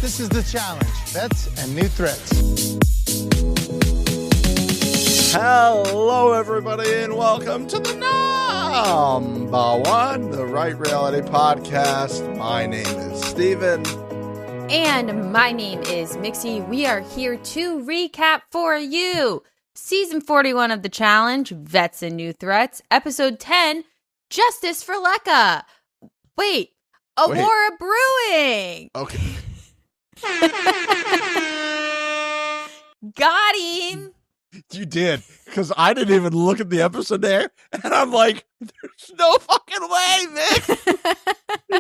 This is the challenge. Vets and new threats. Hello, everybody, and welcome to the number one, the Right Reality Podcast. My name is Steven. And my name is Mixie. We are here to recap for you Season 41 of the challenge, Vets and New Threats, Episode 10, Justice for Lekka. Wait, Aurora Brewing. Okay. Got him. You did, because I didn't even look at the episode there, and I'm like, there's no fucking way,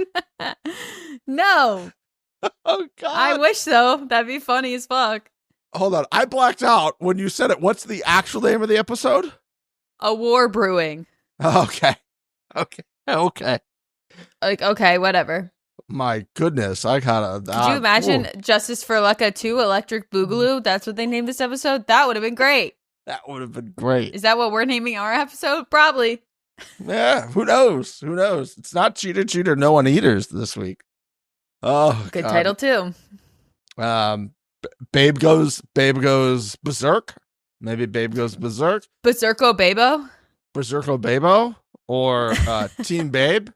Mick. No. Oh, God. I wish so. That'd be funny as fuck. Hold on. I blacked out when you said it. What's the actual name of the episode? A War Brewing. Okay. Like, okay, whatever. My goodness. I kind of... Could you imagine Justice for Lekka 2, Electric Boogaloo? That's what they named this episode? That would have been great. That would have been great. Is that what we're naming our episode? Probably. Yeah, who knows? Who knows? It's not Cheater, No One Eaters this week. Oh, good God. title, too. Babe goes berserk. Maybe Babe goes berserk. Berserko Babo? Berserko Babo? Or Teen Babe?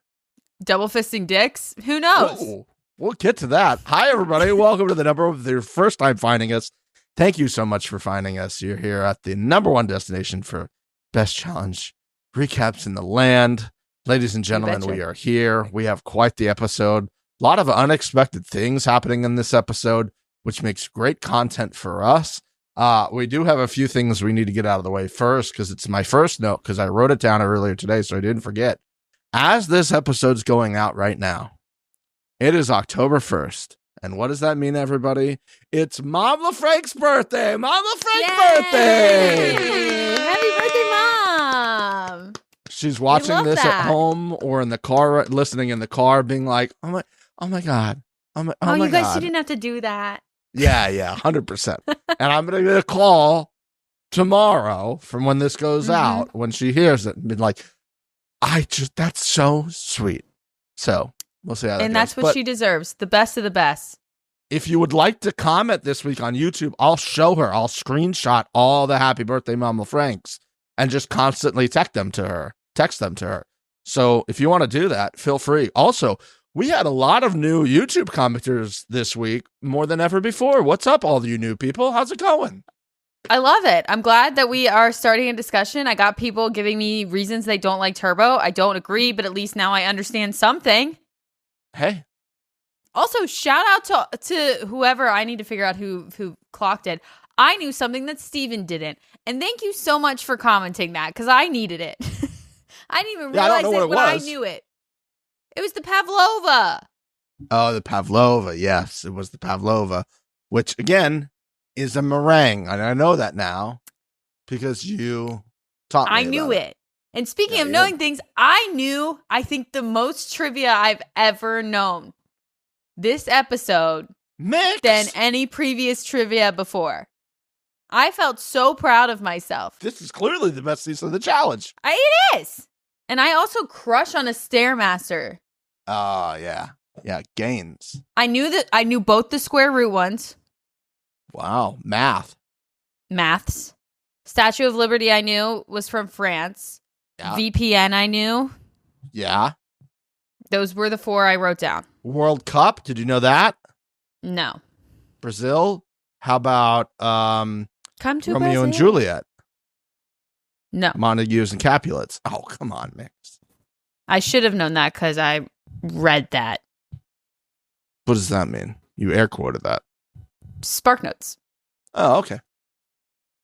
Double fisting dicks? Who knows? Ooh, we'll get to that. Hi, everybody. Welcome to the number of your first time finding us. Thank you so much for finding us. You're here at the number one destination for best challenge recaps in the land. Ladies and gentlemen, we are here. We have quite the episode. A lot of unexpected things happening in this episode, which makes great content for us. We do have a few things we need to get out of the way first, because it's my first note, because I wrote it down earlier today, so I didn't forget. As this episode's going out right now, it is October 1st. And what does that mean, everybody? It's Mom LaFrank's birthday! Mom LaFrank's birthday! Happy birthday, Mom! She's watching this at home or in the car, listening in the car, being like, oh my God. Oh my you guys, God. you didn't have to do that. Yeah, 100%. And I'm going to get a call tomorrow from when this goes out, when she hears it, and be like, that's so sweet. So we'll see how that goes. And that's what she deserves. The best of the best. If you would like to comment this week on YouTube, I'll show her. I'll screenshot all the happy birthday Mama Franks and just constantly text them to her. So if you want to do that, feel free. Also, we had a lot of new YouTube commenters this week, more than ever before. What's up, all you new people? How's it going? I love it. I'm glad that we are starting a discussion. I got people giving me reasons they don't like Turbo. I don't agree, but at least now I understand something. Hey. Also, shout out to whoever. I need to figure out who clocked it. I knew something that Steven didn't. And thank you so much for commenting that, because I needed it. I didn't even realize it when I knew it. It was the Pavlova. Oh, the Pavlova. Yes, it was the Pavlova, which, again, is a meringue. And I know that now because you taught me. I knew it. And speaking of knowing things, I think, the most trivia I've ever known this episode than any previous trivia before. I felt so proud of myself. This is clearly the best season of the challenge. It is. And I also crush on a Stairmaster. Oh, yeah. Yeah, Gaines. I knew both the square root ones. Wow. Maths. Statue of Liberty I knew was from France. Yeah. VPN I knew. Yeah. Those were the 4 I wrote down. World Cup. Did you know that? No. Brazil. How about Come to Romeo Brazil. and Juliet? No. Montagues and Capulets. Oh, come on, Mix. I should have known that because I read that. What does that mean? You air quoted that. Spark Notes. Oh, okay.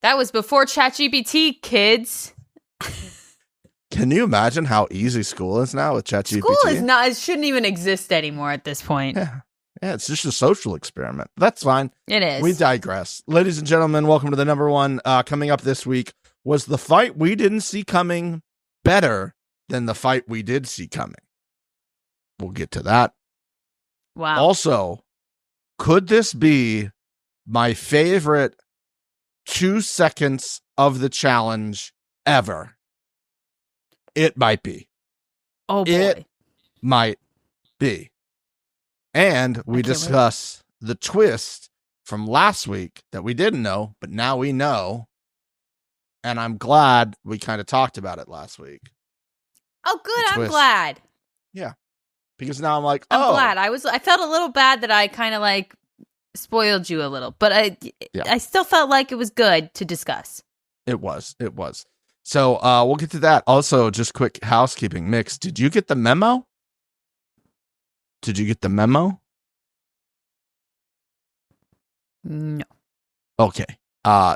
That was before ChatGPT, kids. Can you imagine how easy school is now with ChatGPT? School is not. It shouldn't even exist anymore at this point. Yeah, it's just a social experiment. That's fine. It is. We digress. Ladies and gentlemen, welcome to the number one. Coming up this week, was the fight we didn't see coming better than the fight we did see coming? We'll get to that. Wow. Also, could this be my favorite 2 seconds of the challenge ever? It might be. Oh, boy. It might be. And we discuss the twist from last week that we didn't know, but now we know. And I'm glad we kind of talked about it last week. Oh, good. I'm glad. Yeah. Because now I'm like, I'm glad. I felt a little bad that I kind of like spoiled you a little, but I still felt like it was good to discuss. It was. So we'll get to that. Also, just quick housekeeping. Mix, did you get the memo? No. Okay.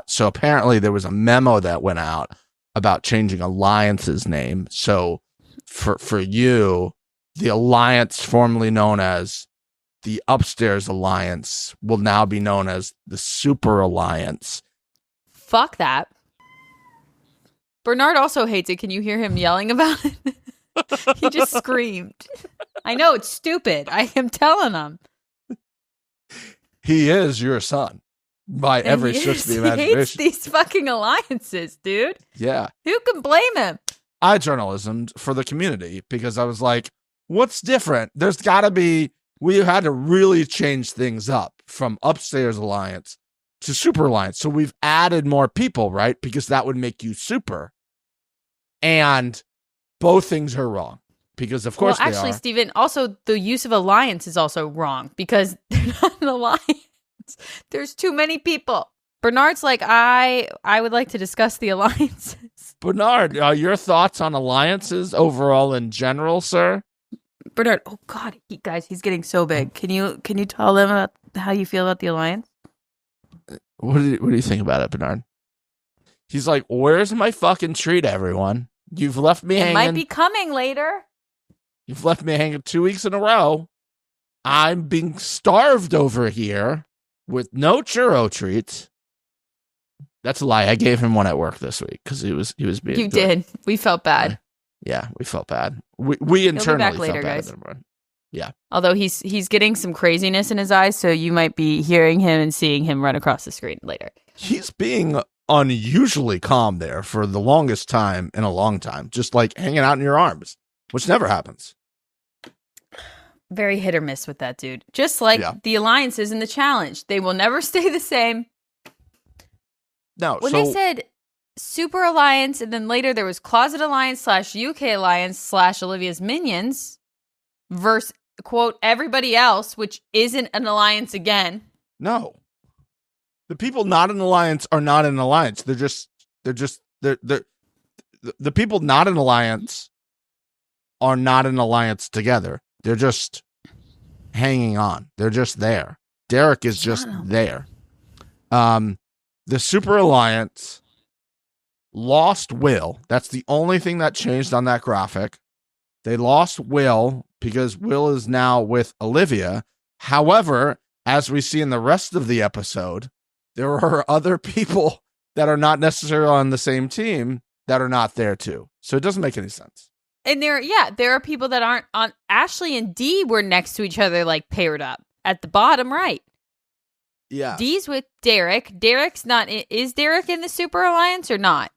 So apparently there was a memo that went out about changing Alliance's name. So for you, the Alliance formerly known as the Upstairs Alliance will now be known as the Super Alliance. Fuck that. Bernard also hates it. Can you hear him yelling about it? He just screamed. I know, it's stupid. I am telling him. He is your son by every stretch of the imagination. He hates these fucking alliances, dude. Yeah. Who can blame him? I journalismed for the community because I was like, what's different? There's got to be, we had to really change things up from Upstairs Alliance to Super Alliance. So we've added more people, right? Because that would make you super. And both things are wrong because, of course, well, actually, Steven, also the use of alliance is also wrong because they're not an alliance. There's too many people. Bernard's like, I would like to discuss the alliances. Bernard, your thoughts on alliances overall in general, sir? Bernard, oh God, guys, he's getting so big. Can you tell them about how you feel about the alliance? What do you think about it, Bernard? He's like, where's my fucking treat, everyone? You've left me hanging. It might be coming later. You've left me hanging 2 weeks in a row. I'm being starved over here with no churro treats. That's a lie. I gave him one at work this week because he was being. You did. We felt bad. Yeah, we felt bad. We internally He'll be back later, felt bad. guys. Yeah. Although he's getting some craziness in his eyes, so you might be hearing him and seeing him run across the screen later. He's being unusually calm there for the longest time in a long time, just like hanging out in your arms, which never happens. Very hit or miss with that dude. Just like the alliances in the challenge. They will never stay the same. No. When they said Super Alliance, and then later there was Closet Alliance / UK Alliance / Olivia's Minions versus, quote, everybody else, which isn't an alliance again. No. The people not in alliance are not in alliance. They're the people not in alliance are not in alliance together. They're just hanging on. They're just there. Derek is just there. The Super Alliance lost Will. That's the only thing that changed on that graphic. They lost Will because Will is now with Olivia. However, as we see in the rest of the episode, there are other people that are not necessarily on the same team that are not there too. So it doesn't make any sense. And there are people that aren't on. Ashley and Dee were next to each other, like paired up at the bottom right. Yeah. Dee's with Derek. Derek's not. Is Derek in the Super Alliance or not?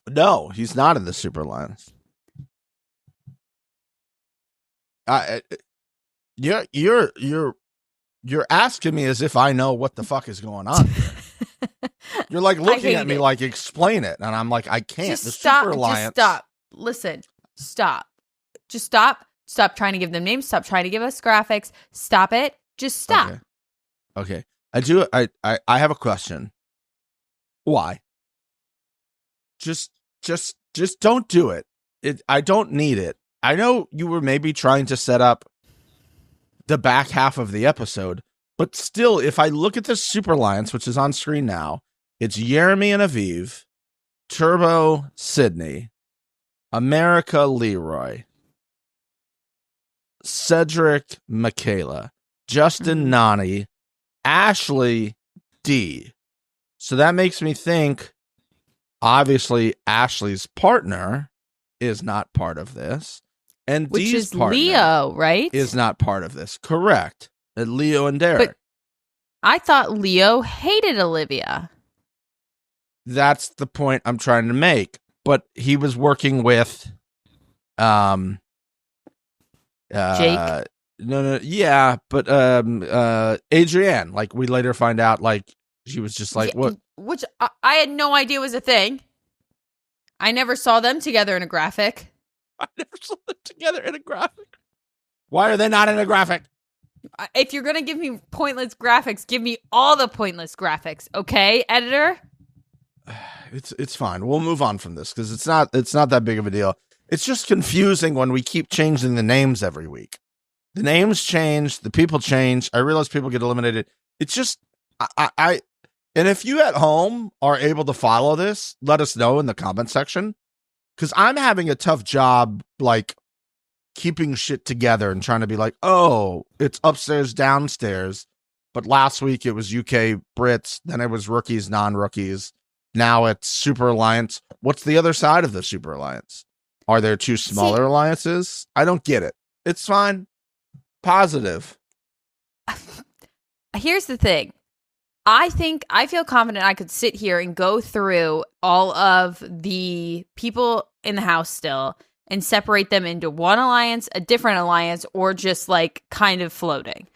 No, he's not in the Super Alliance. You're asking me as if I know what the fuck is going on. You're like looking at me like, explain it. And I'm like, I can't. Just the stop, Super Alliance. Just stop. Listen. Stop. Just stop. Stop trying to give them names. Stop trying to give us graphics. Stop it. Just stop. Okay. I have a question. Why? Just don't do it. I don't need it. I know you were maybe trying to set up the back half of the episode, but still, if I look at the Super Alliance, which is on screen now, it's Jeremy and Aviv, Turbo Sydney, America Leroy, Cedric Michaela, Justin Nany, Ashley D. So that makes me think, obviously, Ashley's partner is not part of this. And which Dee's is partner Leo, right? Is not part of this. Correct. Leo and Derek. But I thought Leo hated Olivia. That's the point I'm trying to make. But he was working with Jake? No, yeah, but Adrienne, like we later find out, like she was just like, what? Which I had no idea was a thing. I never saw them together in a graphic. I never saw them together in a graphic. Why are they not in a graphic? If you're gonna give me pointless graphics, give me all the pointless graphics, okay, editor? It's fine. We'll move on from this because it's not that big of a deal. It's just confusing when we keep changing the names every week. The names change, the people change. I realize people get eliminated. It's just I and if you at home are able to follow this, let us know in the comment section because I'm having a tough job like keeping shit together and trying to be like, oh, it's upstairs, downstairs. But last week it was UK Brits, then it was rookies, non-rookies. Now it's Super Alliance. What's the other side of the Super Alliance? Are there two smaller alliances? I don't get it. It's fine. Positive. Here's the thing. I feel confident I could sit here and go through all of the people in the house still and separate them into one alliance, a different alliance, or just like kind of floating.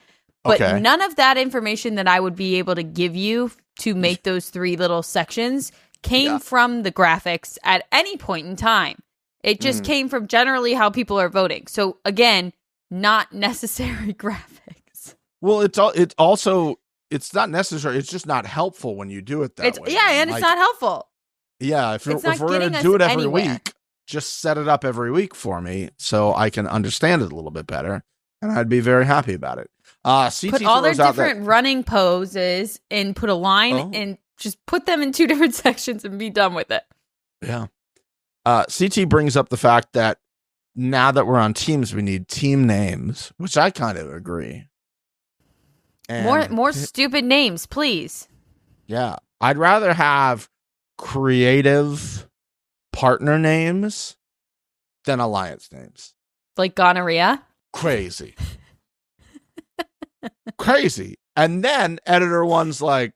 But none of that information that I would be able to give you to make those three little sections came from the graphics at any point in time. It just came from generally how people are voting. So again, not necessary graphics. Well, it's not necessary. It's just not helpful when you do it that way. Yeah, and it's not helpful. Yeah, if we're going to do it every week, just set it up every week for me so I can understand it a little bit better, and I'd be very happy about it. CT put all their different running poses and put a line and just put them in two different sections and be done with it. Yeah. CT brings up the fact that now that we're on teams, we need team names, which I kind of agree. And more stupid names, please. Yeah. I'd rather have creative partner names than alliance names. Like gonorrhea? Crazy. Crazy. And then editor one's like,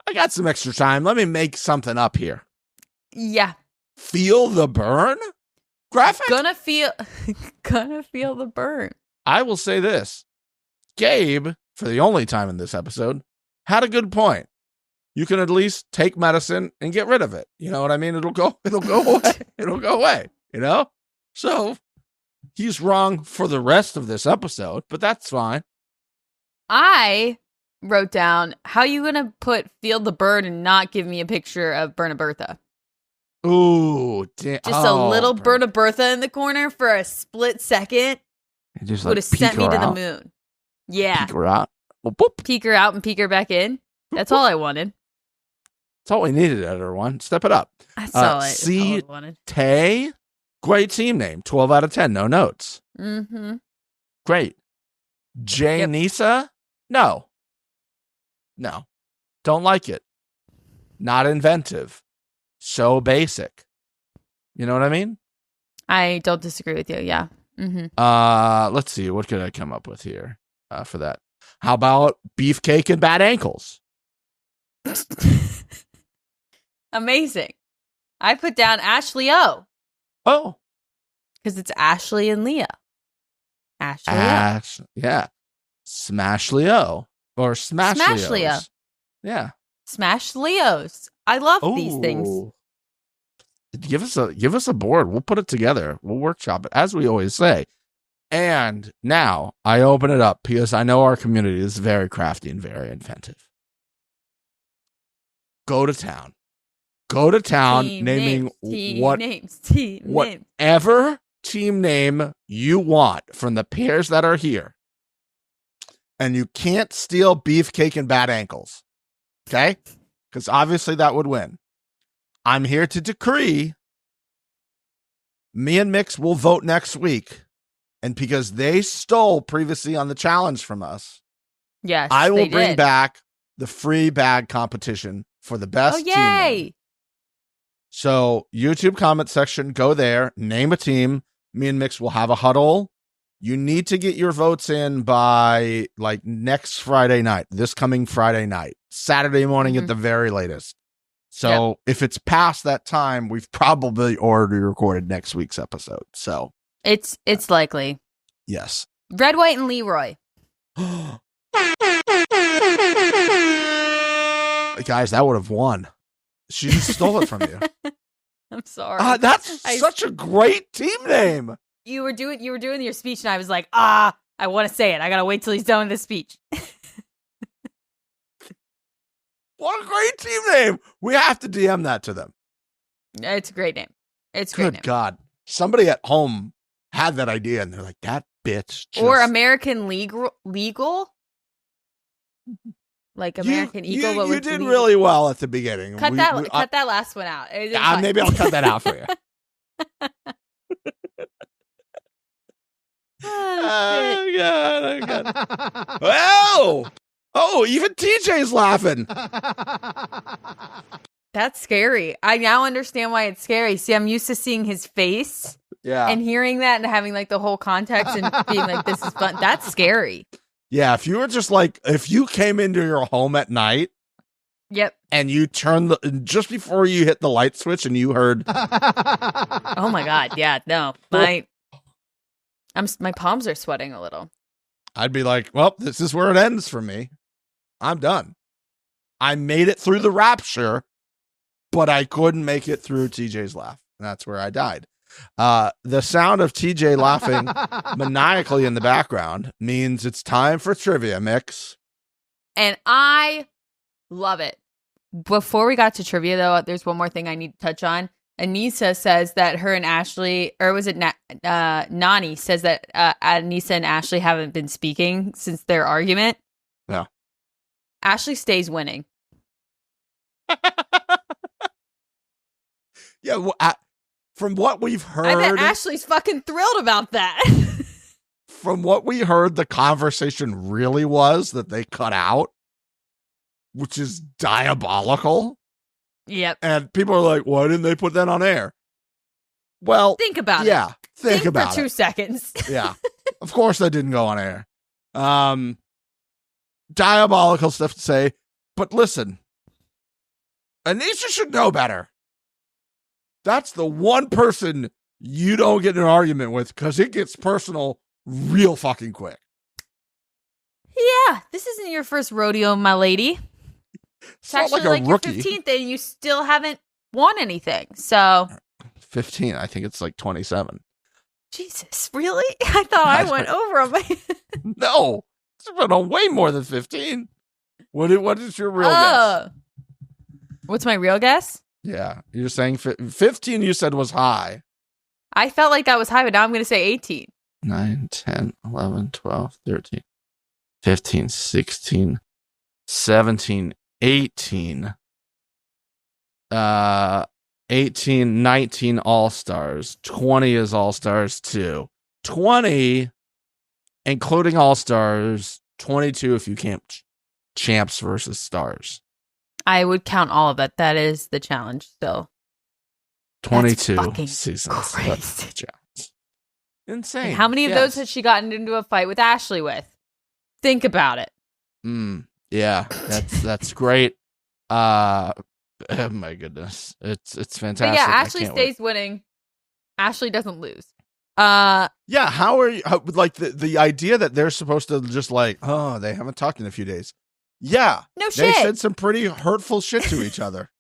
I got some extra time. Let me make something up here. Yeah. Feel the burn? Graphic? Gonna feel the burn. I will say this. Gabe, for the only time in this episode, had a good point. You can at least take medicine and get rid of it. You know what I mean? It'll go away. It'll go away, you know? So he's wrong for the rest of this episode, but that's fine. I wrote down, how you going to put feel the burn and not give me a picture of Berna Bertha? Ooh, damn. Just a little Berna Bertha in the corner for a split second just would have sent me to the moon. Yeah. Peek her out. Well, peek her out and peek her back in. That's all I wanted. That's all we needed, editor one. Step it up. That's all I wanted. Tay, great team name. 12 out of 10. No notes. Mm-hmm. Great. Aneesa? No. Don't like it. Not inventive. So basic. You know what I mean? I don't disagree with you. Yeah. Mm-hmm. Let's see. What could I come up with here for that? How about beefcake and bad ankles? Amazing. I put down Ashley O. Oh. Because it's Ashley and Leah. Ashley O. Yeah. Smash Leo. Or Smash Leo. Yeah. Smash Leos. I love these things. Give us a board. We'll put it together. We'll workshop it, as we always say. And now I open it up because I know our community is very crafty and very inventive. Go to town. Team naming whatever team name you want from the pairs that are here. And you can't steal beefcake and bad ankles. Okay? Because obviously that would win. I'm here to decree me and Mix will vote next week. And because they stole previously on the challenge from us, yes, I will bring back the free bag competition for the best team. Yay! So YouTube comment section, go there, name a team. Me and Mix will have a huddle. You need to get your votes in by like next Friday night, this coming Friday night, Saturday morning at the very latest. So if it's past that time, we've probably already recorded next week's episode. So it's likely. Yes. Red, White, and Leroy. Guys, that would have won. She just stole it from you. I'm sorry. That's such a great team name. You were doing your speech, and I was like, I want to say it. I gotta wait till he's done with the speech. What a great team name. We have to DM that to them. It's a great name. It's a great name. Good God. Somebody at home had that idea, and they're like, that bitch. Or American Legal? Like American Eagle. You did really well at the beginning. Cut that last one out. Maybe I'll cut that out for you. Oh, God. Oh, even TJ's laughing. That's scary. I now understand why it's scary. See, I'm used to seeing his face and hearing that and having like the whole context and being like, this is fun. That's scary. Yeah, if you were just like, if you came into your home at night. Yep. And you turned just before you hit the light switch and you heard. Oh my God. Yeah, no. My palms are sweating a little. I'd be like, well, this is where it ends for me. I'm done. I made it through the rapture, but I couldn't make it through TJ's laugh. And that's where I died. The sound of TJ laughing maniacally in the background means it's time for trivia, Mix. And I love it. Before we got to trivia, though, there's one more thing I need to touch on. Aneesa says that her and Ashley, or was it Nany, says that Aneesa and Ashley haven't been speaking since their argument. No. Ashley stays winning. Yeah, from what we've heard, I bet Ashley's fucking thrilled about that. From what we heard, the conversation really was that they cut out, which is diabolical. Yep. And people are like, why didn't they put that on air? Well, think about it. Yeah, think about it. For 2 seconds. Yeah. Of course that didn't go on air. Diabolical stuff to say, but listen, Aneesa should know better. That's the one person you don't get in an argument with because it gets personal real fucking quick. Yeah, this isn't your first rodeo, my lady. It's actually like your 15th and you still haven't won anything. So 15, I think it's like 27. Jesus, really? I thought I went over on my No, it's been on way more than 15. What is your real guess? What's my real guess? Yeah, you're saying 15 you said was high. I felt like that was high, but now I'm going to say 18. 9, 10, 11, 12, 13, 15, 16, 17, 18, 18, 19 All-Stars. 20 is All-Stars too. 20, including All-Stars. 22 if you count champs versus stars. I would count all of it. That is the challenge still. 22 seasons. Crazy. That's the challenge. Insane. And how many of those has she gotten into a fight with Ashley with? Think about it. Yeah, that's great. Oh my goodness. It's fantastic. But yeah, Ashley stays winning. Ashley doesn't lose. Yeah, how are you like the idea that they're supposed to just like, oh, they haven't talked in a few days. Yeah. No shit. They said some pretty hurtful shit to each other.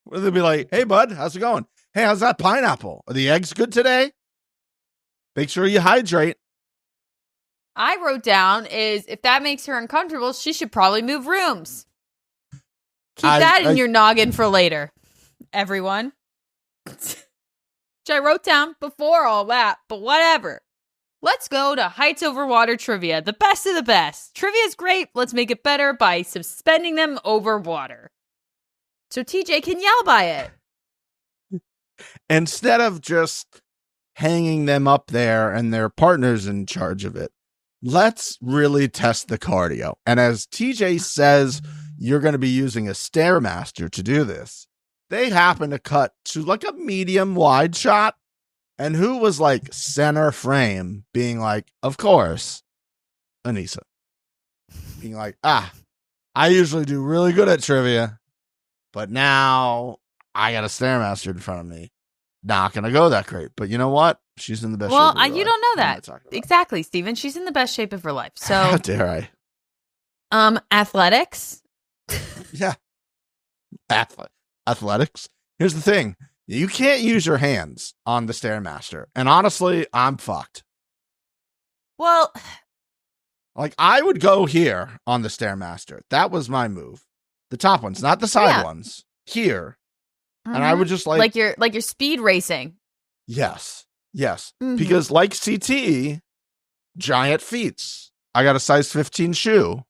They'll be like, hey bud, how's it going? Hey, how's that pineapple? Are the eggs good today? Make sure you hydrate. I wrote down is if that makes her uncomfortable, she should probably move rooms. Keep that in your noggin for later, everyone. Which I wrote down before all that, but whatever. Let's go to Heights Over Water trivia, the best of the best. Trivia is great. Let's make it better by suspending them over water. So TJ can yell by it. Instead of just hanging them up there and their partner's in charge of it, let's really test the cardio. And as TJ says, you're going to be using a Stairmaster to do this. They happen to cut to like a medium wide shot. And who was like center frame being like, of course, Aneesa. Being like, I usually do really good at trivia, but now I got a Stairmaster in front of me. Not going to go that great. But you know what? she's in the best Well, shape of her you life. don't know What am I that. talking about? Exactly, Steven. She's in the best shape of her life. How So, dare I? athletics. Yeah. Athletics. Here's the thing. You can't use your hands on the Stairmaster. And honestly, I'm fucked. Well, Like, I would go here on the Stairmaster. That was my move. The top ones, not the side ones. Here. And I would just like you're speed racing. Yes. Mhm. Because like CT, giant feet. I got a size 15 shoe.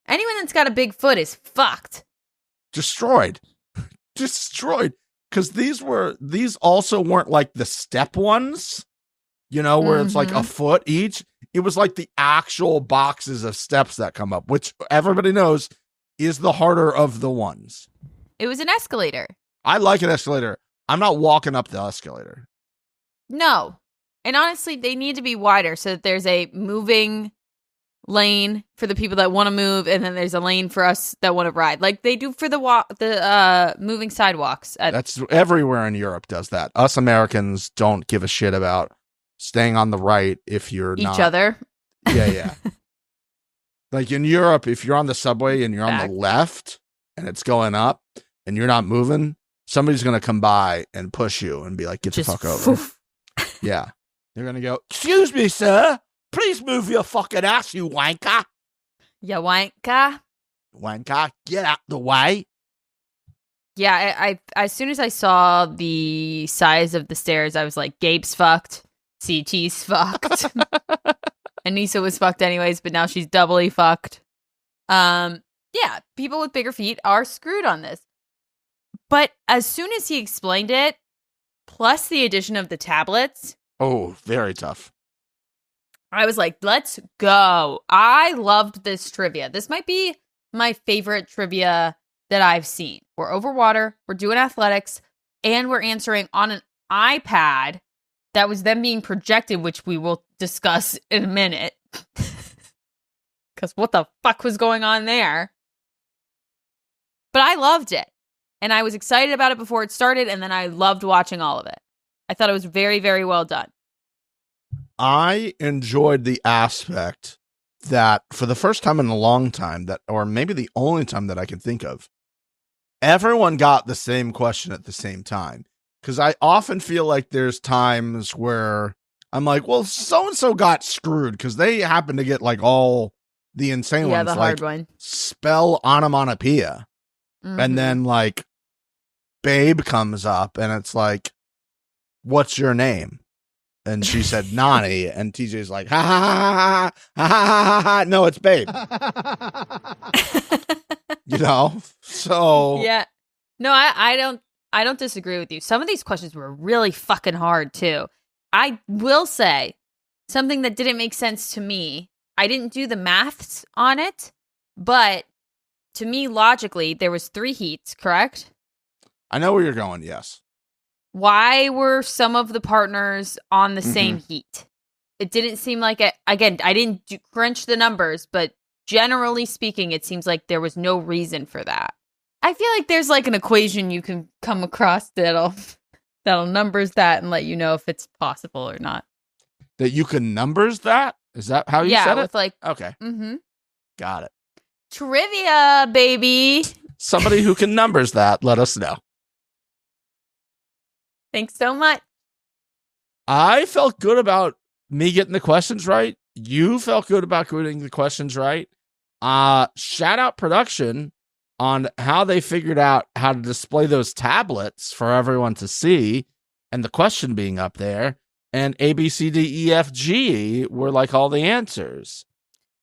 Anyone that's got a big foot is fucked. Destroyed. Because these also weren't like the step ones, where it's like a foot each. It was like the actual boxes of steps that come up, which everybody knows is the harder of the ones. It was an escalator. I like an escalator. I'm not walking up the escalator. No. And honestly, they need to be wider so that there's a moving lane for the people that want to move, and then there's a lane for us that want to ride, like they do for the moving sidewalks. That's everywhere in Europe does that. Us Americans don't give a shit about staying on the right if you're each not. other. Yeah. Like in Europe, if you're on the subway and you're on the left and it's going up and you're not moving, somebody's going to come by and push you and be like, get the fuck over. Yeah. They're going to go, excuse me, sir. Please move your fucking ass, you wanker. Yeah, wanker. Wanker, get out the way. Yeah, I as soon as I saw the size of the stairs, I was like, Gabe's fucked. CT's fucked. Aneesa was fucked anyways, but now she's doubly fucked. Yeah, people with bigger feet are screwed on this. But as soon as he explained it, plus the addition of the tablets. Oh, very tough. I was like, let's go. I loved this trivia. This might be my favorite trivia that I've seen. We're over water, we're doing athletics, and we're answering on an iPad that was then being projected, which we will discuss in a minute. Because what the fuck was going on there? But I loved it. And I was excited about it before it started, and then I loved watching all of it. I thought it was very, very well done. I enjoyed the aspect that for the first time in a long time, or maybe the only time that I can think of, everyone got the same question at the same time. Because I often feel like there's times where I'm like, well, so-and-so got screwed because they happen to get like all the insane ones. The hard one. Spell onomatopoeia. Mm-hmm. And then like Babe comes up and it's like, what's your name? And she said Nany, and TJ's like, ha ha ha ha ha ha ha ha. No, it's Babe. So yeah, no, I don't disagree with you. Some of these questions were really fucking hard too. I will say something that didn't make sense to me. I didn't do the maths on it, but to me, logically, there was 3 heats, correct? I know where you're going. Yes. Why were some of the partners on the same heat? It didn't seem like it. Again, I didn't crunch the numbers, but generally speaking, it seems like there was no reason for that. I feel like there's like an equation you can come across that'll numbers that and let you know if it's possible or not. That you can numbers that? Is that how you said it? Yeah, with like okay. Got it. Trivia, baby. Somebody who can numbers that, let us know. Thanks so much. I felt good about me getting the questions right. You felt good about getting the questions right. Shout out production on how they figured out how to display those tablets for everyone to see and the question being up there. And A, B, C, D, E, F, G were like all the answers.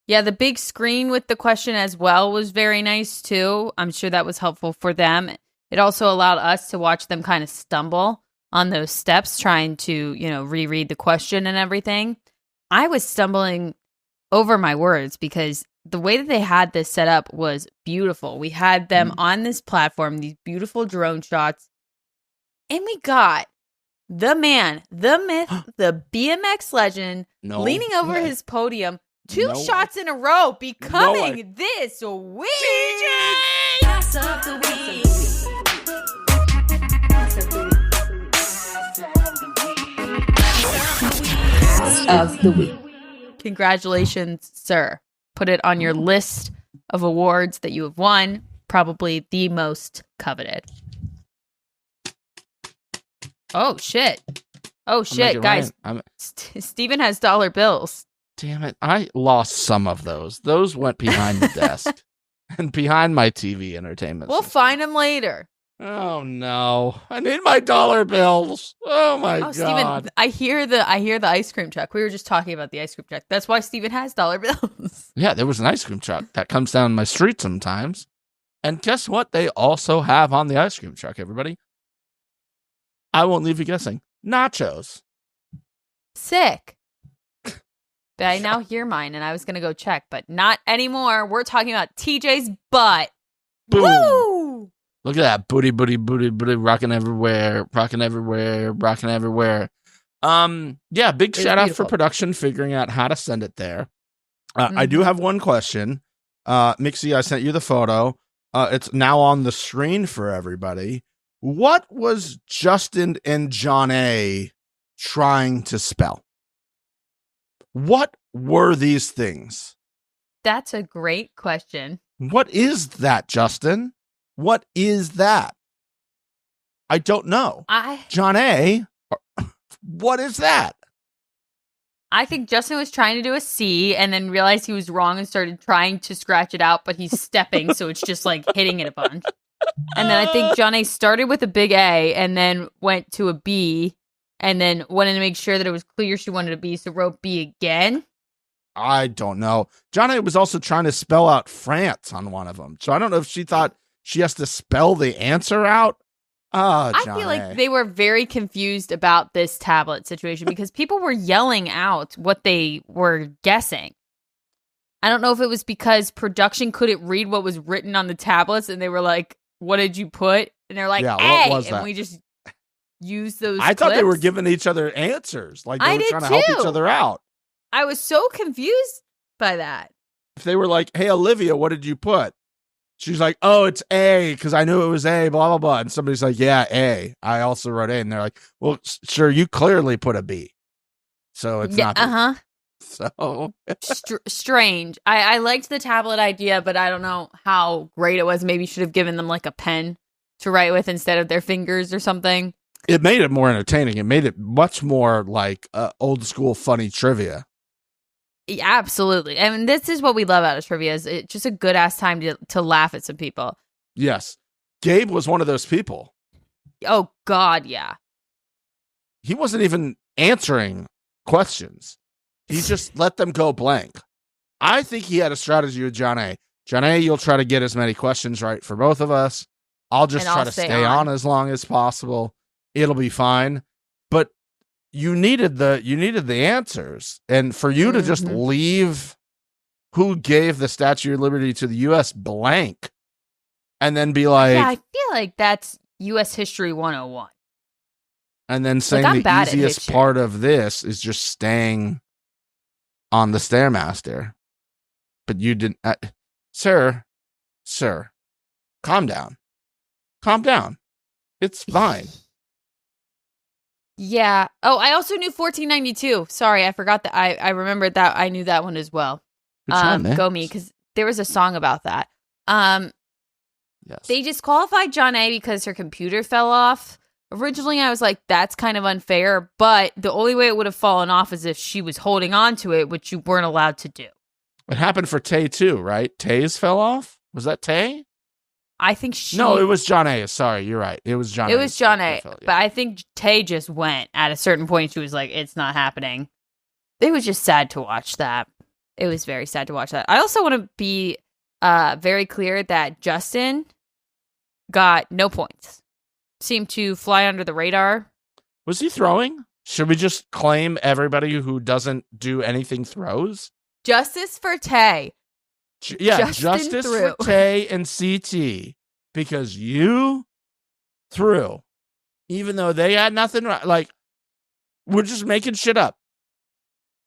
Yeah, the big screen with the question as well was very nice too. I'm sure that was helpful for them. It also allowed us to watch them kind of stumble on those steps, trying to, reread the question and everything. I was stumbling over my words because the way that they had this set up was beautiful. We had them on this platform, these beautiful drone shots, and we got the man, the myth, the BMX legend leaning over his podium, 2 shots in a row, becoming this week. Pass up the week. of the week. Congratulations, sir. Put it on your list of awards that you have won. Probably the most coveted. Oh, shit. Oh, shit, guys. Steven has dollar bills. Damn it. I lost some of those. Those went behind the desk and behind my TV entertainment We'll system. find them later. Oh, no. I need my dollar bills. Oh, my God. Steven, I hear the ice cream truck. We were just talking about the ice cream truck. That's why Steven has dollar bills. Yeah, there was an ice cream truck that comes down my street sometimes. And guess what they also have on the ice cream truck, everybody? I won't leave you guessing. Nachos. Sick. But I now hear mine, and I was going to go check, but not anymore. We're talking about TJ's butt. Boom. Woo! Look at that. Booty, booty, booty, booty, rocking everywhere, rocking everywhere, rocking everywhere. Yeah, big shout out for production figuring out how to send it there. I do have one question. Mixie, I sent you the photo. It's now on the screen for everybody. What was Justin and John A trying to spell? What were these things? That's a great question. What is that, Justin? What is that? I don't know. John A, what is that? I think Justin was trying to do a C and then realized he was wrong and started trying to scratch it out, but he's stepping, so it's just like hitting it a bunch. And then I think John A started with a big A and then went to a B and then wanted to make sure that it was clear she wanted a B, so wrote B again. I don't know. John A was also trying to spell out France on one of them. So I don't know if she thought she has to spell the answer out. I feel like they were very confused about this tablet situation because people were yelling out what they were guessing. I don't know if it was because production couldn't read what was written on the tablets and they were like, what did you put? And they're like, yeah, A, what was and that? we just used those I thought they clips. were giving each other answers. Like they were trying to too. help each other out. I was so confused by that. If they were like, hey, Olivia, what did you put? She's like, oh, it's A, because I knew it was A, blah, blah, blah. And somebody's like, yeah, A. I also wrote A. And they're like, well, sure, you clearly put a B. So it's not B. Uh-huh. So strange. I liked the tablet idea, but I don't know how great it was. Maybe should have given them like a pen to write with instead of their fingers or something. It made it more entertaining. It made it much more like old school funny trivia. Yeah, absolutely. I mean, this is what we love out of trivia. Is it's just a good ass time to laugh at some people. Yes. Gabe was one of those people. Oh, God, yeah. He wasn't even answering questions. He just let them go blank. I think he had a strategy with John A. John A, you'll try to get as many questions right for both of us. I'll just try to stay on as long as possible. It'll be fine. But you needed the answers. And for you to just leave who gave the Statue of Liberty to the U.S. blank and then be like... Yeah, I feel like that's U.S. History 101. And then saying the easiest part of this is just staying on the Stairmaster. But you didn't... Sir, calm down. Calm down. It's fine. Yeah. Oh, I also knew 1492. Sorry, I forgot that. I remembered that. I knew that one as well. Go me, because there was a song about that. Yes. They disqualified John A because her computer fell off. Originally, I was like, that's kind of unfair, but the only way it would have fallen off is if she was holding on to it, which you weren't allowed to do. It happened for Tay too, right? Tay's fell off? Was that Tay? I think she... No, it was John A. Sorry, you're right. It was John A. It was John A. But I think Tay just went. At a certain point, she was like, it's not happening. It was just sad to watch that. It was very sad to watch that. I also want to be very clear that Justin got no points. Seemed to fly under the radar. Was he throwing? Should we just claim everybody who doesn't do anything throws? Justice for Tay. Yeah, justice for Tay and CT. Because you threw. Even though they had nothing right. Like, we're just making shit up.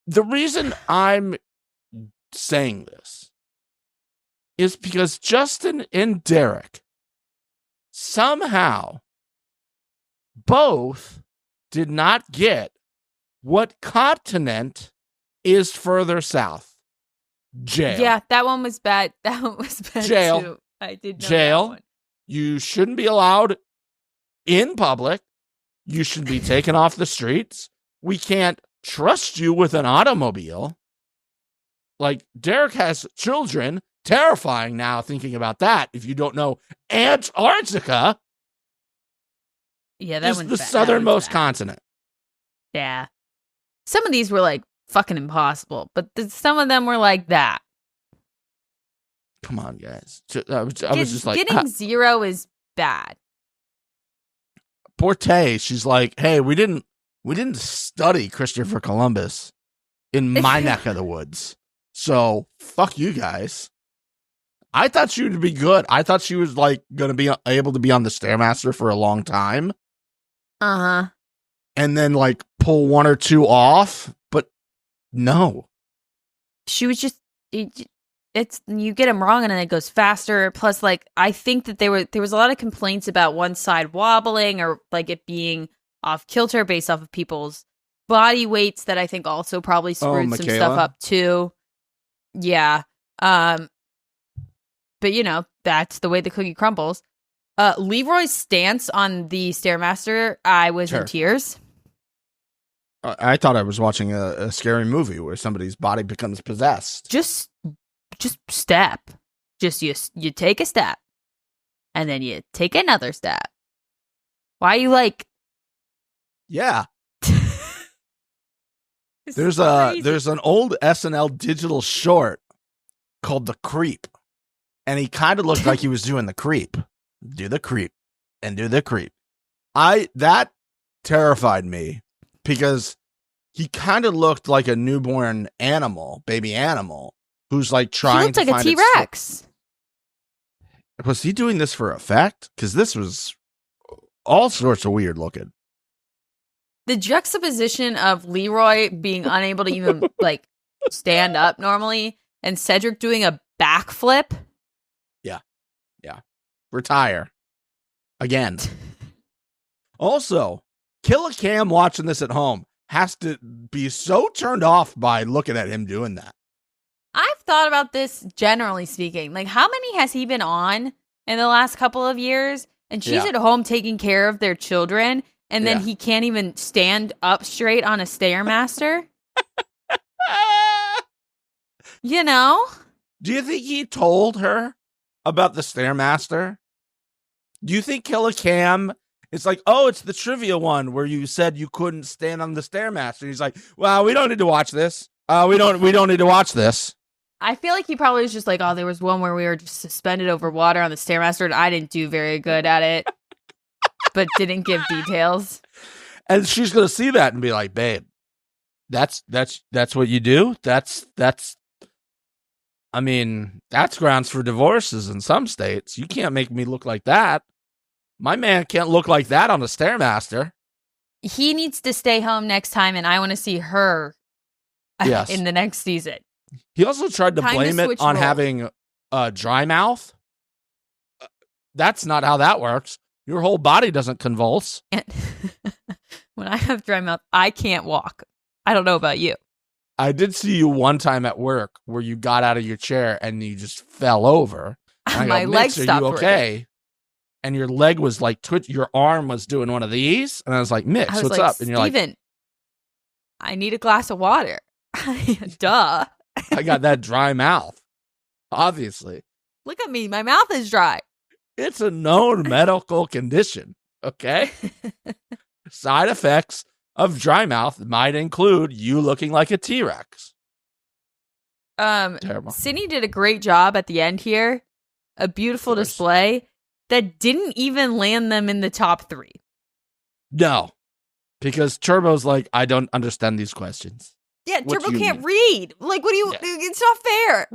The reason I'm saying this is because Justin and Derek somehow both did not get What continent is further south? Jail. Yeah, that one was bad. That one was bad Jail. too. I did know Jail. that one. You shouldn't be allowed in public. You should be taken off the streets. We can't trust you with an automobile. Like, Derek has children. Terrifying now thinking about that. If you don't know, Antarctica Yeah, that is one's the bad. That southernmost one's bad. continent. Yeah. Some of these were like fucking impossible, but some of them were like that. Come on, guys. I was just like, getting 0 is bad. poor Tay, she's like, hey, we didn't study Christopher Columbus in my neck of the woods. So fuck you guys. I thought she would be good. I thought she was like going to be able to be on the Stairmaster for a long time. Uh-huh. And then like pull one or two off, but no. She was just it's you get them wrong and then it goes faster. Plus, like, I think that there was a lot of complaints about one side wobbling or like it being off kilter based off of people's body weights that I think also probably screwed some stuff up too. Yeah. But you know, that's the way the cookie crumbles. Leroy's stance on the Stairmaster, I was in tears. I thought I was watching a scary movie where somebody's body becomes possessed. Just step. Just you take a step. And then you take another step. Why are you like... Yeah. There's an old SNL digital short called The Creep. And he kind of looked like he was doing the creep. Do the creep. And do the creep. That terrified me because he kind of looked like a newborn animal, baby animal, who's like trying to find a T-Rex. Was he doing this for effect? Because this was all sorts of weird looking. The juxtaposition of Leroy being unable to even like stand up normally and Cedric doing a backflip. Yeah. Retire. Again. Also, Kill a Cam watching this at home has to be so turned off by looking at him doing that. I've thought about this generally speaking. Like, how many has he been on in the last couple of years? And she's at home taking care of their children, and then he can't even stand up straight on a Stairmaster? You know? Do you think he told her about the Stairmaster? Do you think Kill a Cam is like, oh, it's the trivia one where you said you couldn't stand on the Stairmaster? He's like, well, we don't need to watch this. We don't need to watch this. I feel like he probably was just like, oh, there was one where we were just suspended over water on the Stairmaster, and I didn't do very good at it, but didn't give details. And she's gonna see that and be like, babe, that's what you do. That's I mean, that's grounds for divorces in some states. You can't make me look like that. My man can't look like that on the Stairmaster. He needs to stay home next time, and I want to see her in the next season. He also tried to blame it on having dry mouth. That's not how that works. Your whole body doesn't convulse. And when I have dry mouth, I can't walk. I don't know about you. I did see you one time at work where you got out of your chair and you just fell over. My leg stopped okay? working. And your leg was like your arm was doing one of these, and I was like, Mix, what's up? And you're like, Steven, I need a glass of water. Duh. I got that dry mouth. Obviously. Look at me. My mouth is dry. It's a known medical condition. Okay. Side effects of dry mouth might include you looking like a T-Rex. Terrible. Sydney did a great job at the end here. A beautiful display that didn't even land them in the top 3. No. Because Turbo's like, I don't understand these questions. Yeah, Turbo can't read. Like, what do you... Yeah. It's not fair.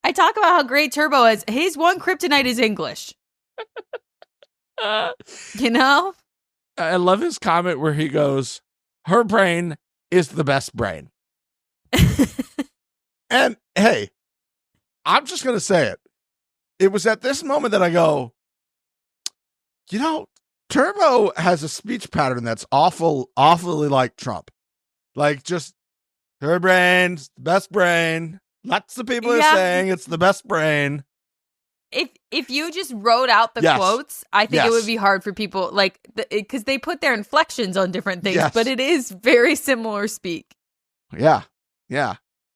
I talk about how great Turbo is. His one kryptonite is English. You know? I love his comment where he goes, her brain is the best brain. And, hey, I'm just going to say it. It was at this moment that I go, you know, Turbo has a speech pattern that's awfully like Trump. Like, just her brain's the best brain. Lots of people are saying it's the best brain. If you just wrote out the quotes, I think it would be hard for people, like, because they put their inflections on different things, but it is very similar speak. Yeah.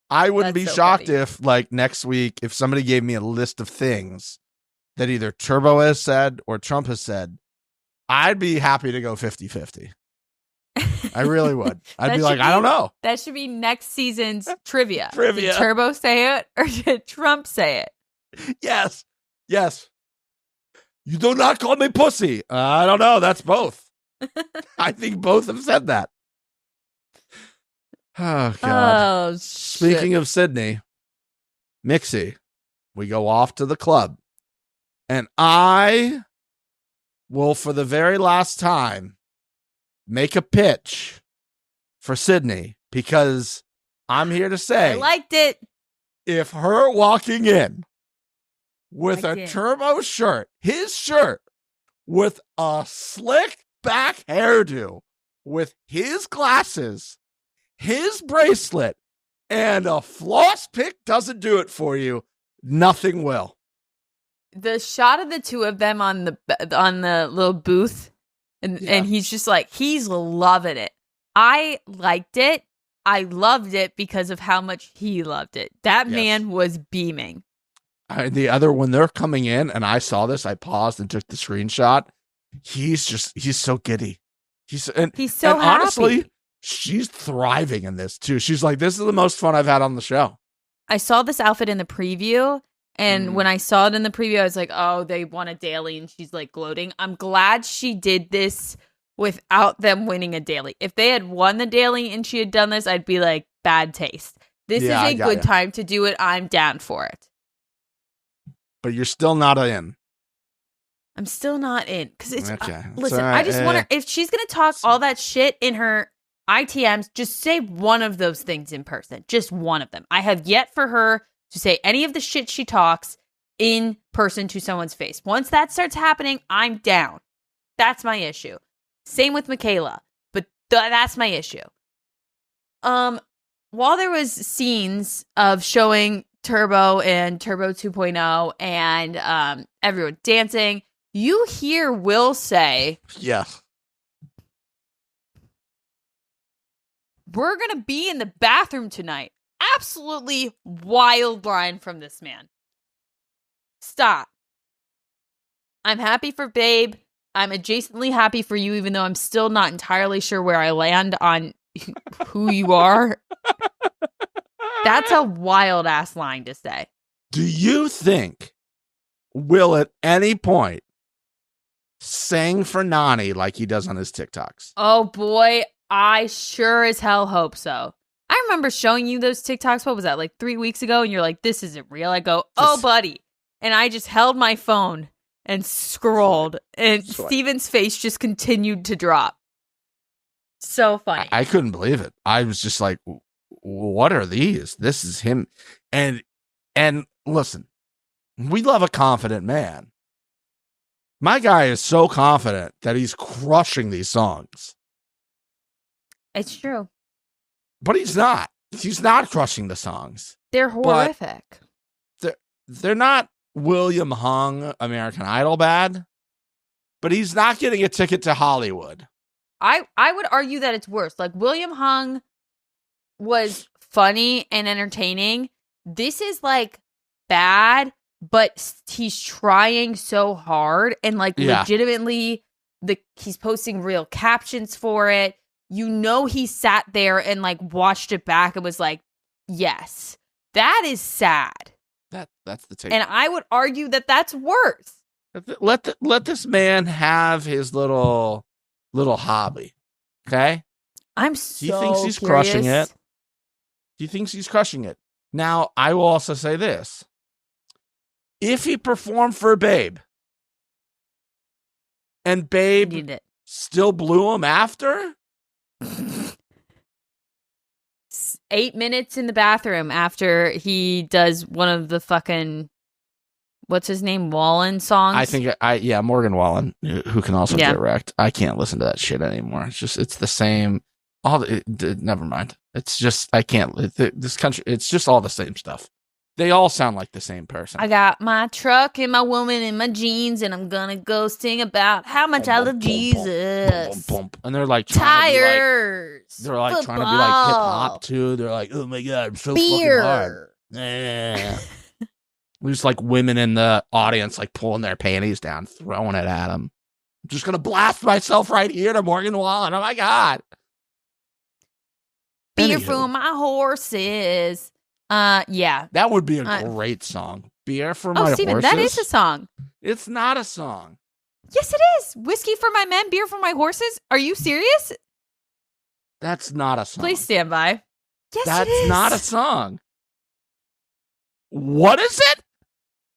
I wouldn't be shocked if, like, next week, if somebody gave me a list of things that either Turbo has said or Trump has said, I'd be happy to go 50-50. I really would. I'd be like, I don't know. That should be next season's trivia. Trivia. Did Turbo say it or did Trump say it? Yes. You do not call me pussy. I don't know. That's both. I think both have said that. Oh, God. Oh, shit. Speaking of Sydney, Mixie, we go off to the club. And I will, for the very last time, make a pitch for Sydney, because I'm here to say, I liked it. If her walking in with a Turbo shirt, his shirt, with a slick back hairdo, with his glasses, his bracelet, and a floss pick doesn't do it for you, nothing will. The shot of the two of them on the little booth, and he's just like, he's loving it. I liked it. I loved it because of how much he loved it. That man was beaming. When they're coming in, and I saw this, I paused and took the screenshot. He's so giddy. He's so happy. Honestly, she's thriving in this too. She's like, this is the most fun I've had on the show. I saw this outfit in the preview, and when I saw it in the preview, I was like, oh, they won a daily, and she's like gloating. I'm glad she did this without them winning a daily. If they had won the daily and she had done this, I'd be like, bad taste. This is a good time to do it. I'm down for it. But you're still not in. I'm still not in. Because it's, okay. Listen, I just wonder if she's going to talk all that shit in her ITMs, just say one of those things in person. Just one of them. I have yet for her to say any of the shit she talks in person to someone's face. Once that starts happening, I'm down. That's my issue. Same with Michaela, but that's my issue. While there was scenes of showing Turbo and Turbo 2.0 and everyone dancing, you hear Will say, "Yeah, we're gonna be in the bathroom tonight." Absolutely wild line from this man. Stop. I'm happy for Babe. I'm adjacently happy for you, even though I'm still not entirely sure where I land on who you are. That's a wild ass line to say. Do you think Will at any point sing for Nany like he does on his TikToks? Oh boy, I sure as hell hope so. I remember showing you those TikToks, what was that, like 3 weeks ago? And you're like, this isn't real. I go, oh buddy. And I just held my phone and scrolled, and Steven's face just continued to drop. So funny. I couldn't believe it. I was just like, what are these? This is him. And listen, we love a confident man. My guy is so confident that he's crushing these songs. It's true. But he's not. He's not crushing the songs. They're horrific. They're not William Hung American Idol bad, but he's not getting a ticket to Hollywood. I would argue that it's worse. Like, William Hung was funny and entertaining. This is like bad, but he's trying so hard, and like legitimately he's posting real captions for it. You know, he sat there and like watched it back and was like, yes, that is sad. That's the take. And I would argue that that's worse. Let this man have his little hobby. Okay? I'm so He thinks he's curious. crushing it. He thinks he's crushing it. Now, I will also say this. If he performed for Babe and Babe still blew him after, 8 minutes in the bathroom after he does one of the fucking, what's his name, Wallen songs. I think Morgan Wallen, who can also direct. I can't listen to that shit anymore. It's the same Never mind. It's just I can't. This country. It's just all the same stuff. They all sound like the same person. I got my truck and my woman and my jeans, and I'm gonna go sing about how much I love Jesus. And they're like Tires. They're like trying to be like hip hop too. They're like, oh my god, I'm so fucking hard. There's like women in the audience like pulling their panties down, throwing it at them. I'm just gonna blast myself right here to Morgan Wallen. Oh my god. Beer for my horses. Yeah. That would be a great song. Beer for my Steven, horses. that is a song. It's not a song. Yes, it is. Whiskey for my men, beer for my horses. Are you serious? That's not a song. Please stand by. Yes, it is. That's not a song. What is it?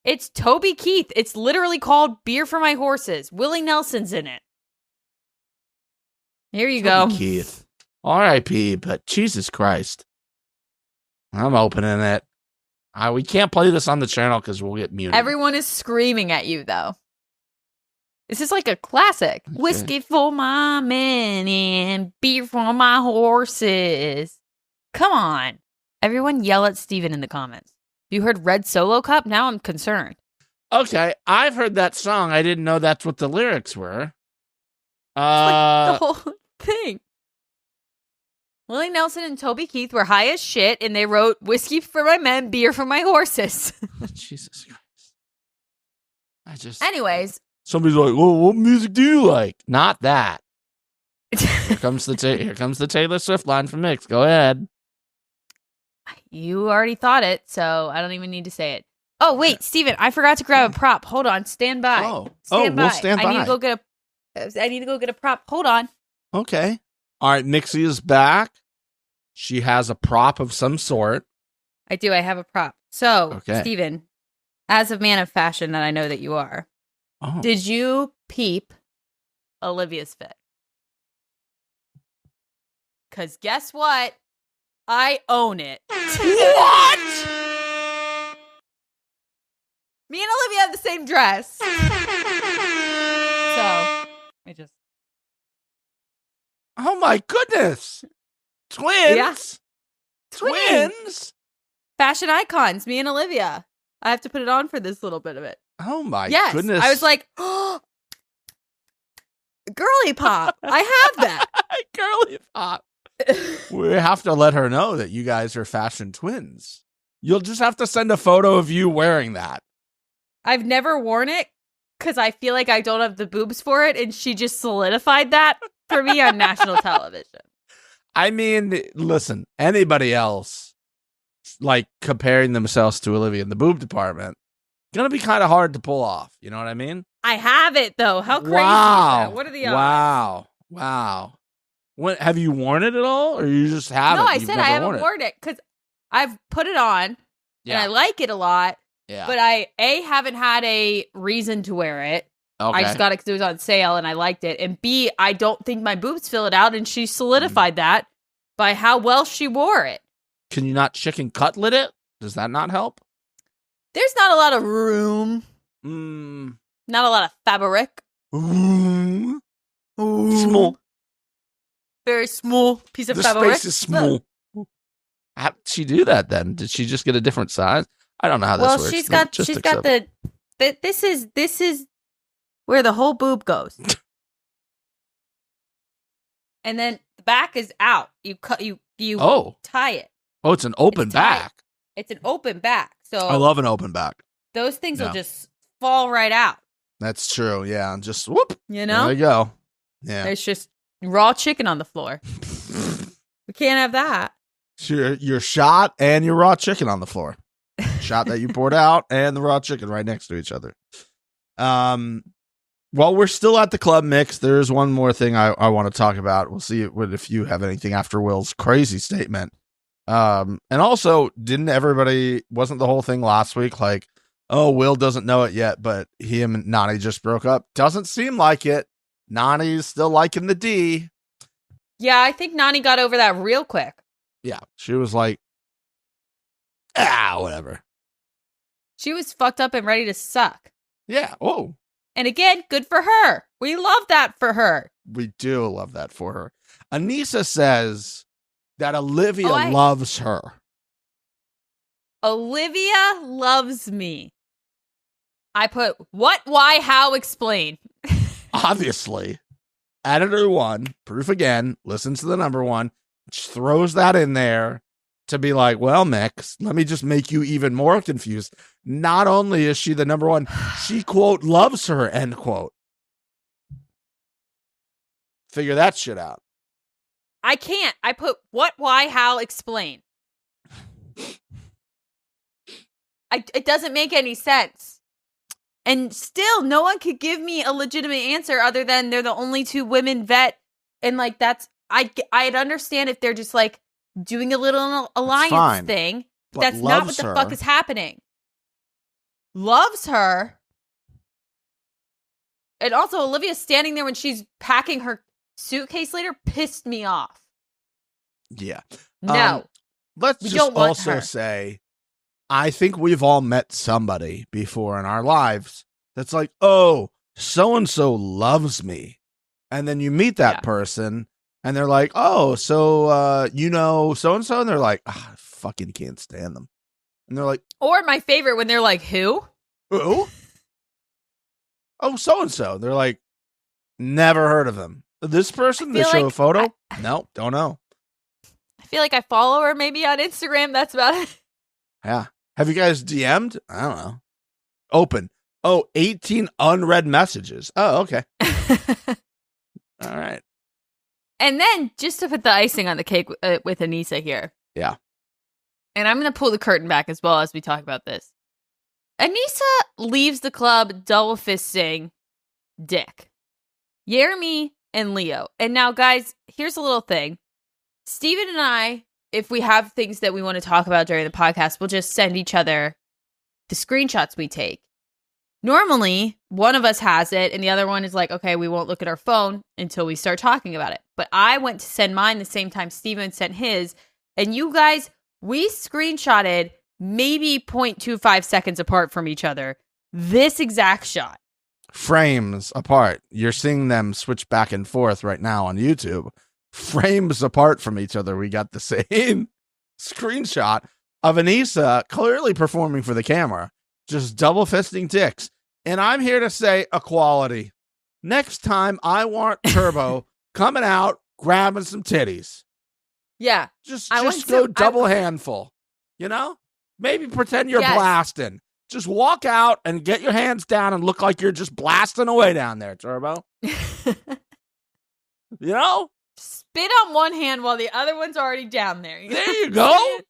It's Toby Keith. It's literally called Beer for My Horses. Willie Nelson's in it. Here you go. Keith. R.I.P. But Jesus Christ. I'm opening it. We can't play this on the channel because we'll get muted. Everyone is screaming at you, though. This is like a classic. Okay. Whiskey for my men and beer for my horses. Come on. Everyone yell at Steven in the comments. You heard Red Solo Cup? Now I'm concerned. Okay, I've heard that song. I didn't know that's what the lyrics were. Like the whole thing. Willie Nelson and Toby Keith were high as shit, and they wrote whiskey for my men, beer for my horses. Jesus Christ. Anyways. Somebody's like, well, what music do you like? Not that. Here comes the Taylor Swift line from Mix. Go ahead. You already thought it, so I don't even need to say it. Oh, wait, Steven, I forgot to grab a prop. Hold on. Stand by. We'll stand by. I need to go get a prop. Hold on. Okay. All right, Mixie is back. She has a prop of some sort. I do. I have a prop. So, Steven, as a man of fashion that I know that you are, did you peep Olivia's fit? Because guess what? I own it. What? Me and Olivia have the same dress. So, I just... Oh my goodness. Twins? Yeah. Twins? Fashion icons, me and Olivia. I have to put it on for this little bit of it. Oh my goodness. I was like, oh, girly pop. I have that. Girly pop. We have to let her know that you guys are fashion twins. You'll just have to send a photo of you wearing that. I've never worn it because I feel like I don't have the boobs for it, and she just solidified that for me on national television. I mean, listen, anybody else, like, comparing themselves to Olivia in the boob department, gonna be kind of hard to pull off. You know what I mean? I have it, though. How crazy is that? What are the odds? Wow. Have you worn it at all, or you just haven't? No, I said I haven't worn it because I've put it on, and I like it a lot. Yeah. But I haven't had a reason to wear it. Okay. I just got it because it was on sale, and I liked it. And B, I don't think my boobs fill it out, and she solidified that by how well she wore it. Can you not chicken cutlet it? Does that not help? There's not a lot of room. Not a lot of fabric. Small. Very small piece of fabric. The space is small. How did she do that then? Did she just get a different size? I don't know how this works. Well, she's got this is where the whole boob goes. And then the back is out. You tie it. Oh, it's an open back. It's an open back. So I love an open back. Those things will just fall right out. That's true. Yeah, and just whoop. You know? There you go. Yeah. There's just raw chicken on the floor. We can't have that. Your shot and your raw chicken on the floor. Shot that you poured out and the raw chicken right next to each other. While we're still at the club mix, there's one more thing I want to talk about. We'll see if you have anything after Will's crazy statement. And also, wasn't the whole thing last week like, oh, Will doesn't know it yet, but him and Nany just broke up? Doesn't seem like it. Nany's still liking the D. Yeah, I think Nany got over that real quick. Yeah, she was like, whatever. She was fucked up and ready to suck. Yeah. Oh. And again, good for her. We love that for her. We do love that for her. Aneesa says that Olivia loves her. Olivia loves me. I put what, why, how, explain. Obviously. Editor 1, proof again, listens to the number 1, throws that in there to be like, well, Mix, let me just make you even more confused. Not only is she the number 1, she, quote, loves her, end quote. Figure that shit out. I can't. I put what, why, how, explain. It doesn't make any sense. And still, no one could give me a legitimate answer other than they're the only 2 women vet. And like, that's, I'd understand if they're just like doing a little alliance thing. But that's not what the fuck is happening. Loves her. And also, Olivia standing there when she's packing her suitcase later pissed me off. Yeah. No. Let's just also say, I think we've all met somebody before in our lives that's like, oh, so-and-so loves me. And then you meet that person and they're like, oh, so, you know, so-and-so. And they're like, I fucking can't stand them. And they're like, or my favorite when they're like, who? Who? Oh, so-and-so. They're like, never heard of them. This person, they show a photo? No, don't know. I feel like I follow her maybe on Instagram. That's about it. Yeah. Have you guys DM'd? I don't know. Open. Oh, 18 unread messages. Oh, okay. All right. And then just to put the icing on the cake with Aneesa here. Yeah. And I'm going to pull the curtain back as well as we talk about this. Aneesa leaves the club double fisting Dick, Jeremy, and Leo. And now, guys, here's a little thing. Steven and I, if we have things that we want to talk about during the podcast, we'll just send each other the screenshots we take. Normally, one of us has it, and the other one is like, okay, we won't look at our phone until we start talking about it. But I went to send mine the same time Steven sent his, and you guys, we screenshotted maybe 0.25 seconds apart from each other. This exact shot. Frames apart. You're seeing them switch back and forth right now on YouTube. Frames apart from each other, we got the same screenshot of Aneesa clearly performing for the camera, just double fisting dicks. And I'm here to say equality. Next time, I want Turbo coming out, grabbing some titties. Yeah. Just go double handful, you know? Maybe pretend you're blasting. Just walk out and get your hands down and look like you're just blasting away down there, Turbo. You know? Spit on one hand while the other one's already down there. There you go.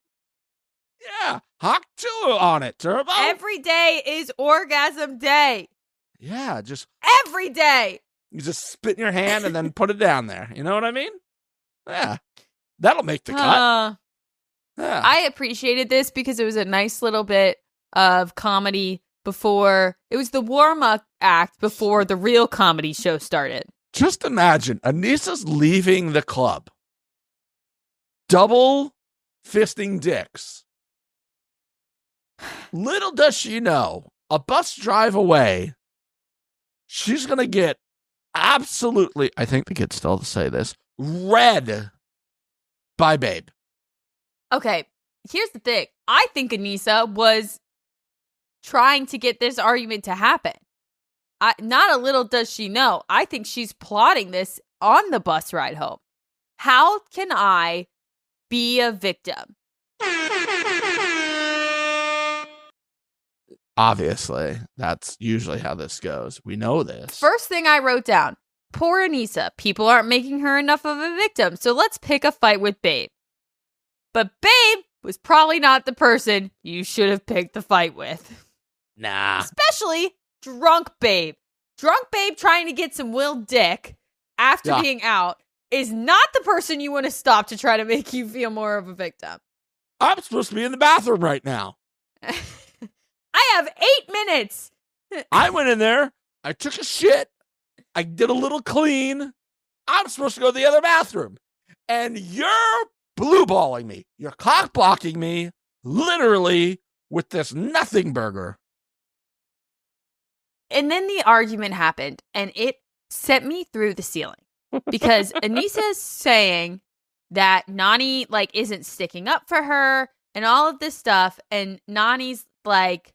Yeah. Hawk 2 on it, Turbo. Every day is orgasm day. Yeah, just every day. You just spit in your hand and then put it down there. You know what I mean? Yeah. That'll make the cut. Yeah. I appreciated this because it was a nice little bit of comedy before. It was the warm-up act before the real comedy show started. Just imagine, Aneesa's leaving the club. Double fisting dicks. Little does she know, a bus drive away, she's going to get absolutely, I think we could still say this, read by Babe. Okay, here's the thing. I think Aneesa was trying to get this argument to happen. Not a little does she know. I think she's plotting this on the bus ride home. How can I be a victim? Obviously, that's usually how this goes. We know this. First thing I wrote down, poor Aneesa. People aren't making her enough of a victim, so let's pick a fight with Babe. But Babe was probably not the person you should have picked the fight with. Nah. Especially drunk Babe. Drunk Babe trying to get some Will Dick after being out is not the person you want to stop to try to make you feel more of a victim. I'm supposed to be in the bathroom right now. I have 8 minutes. I went in there. I took a shit. I did a little clean. I'm supposed to go to the other bathroom. And you're blue balling me. You're cock blocking me literally with this nothing burger. And then the argument happened and it sent me through the ceiling. because Aneesa is saying that Nany like isn't sticking up for her and all of this stuff, and Nany's like,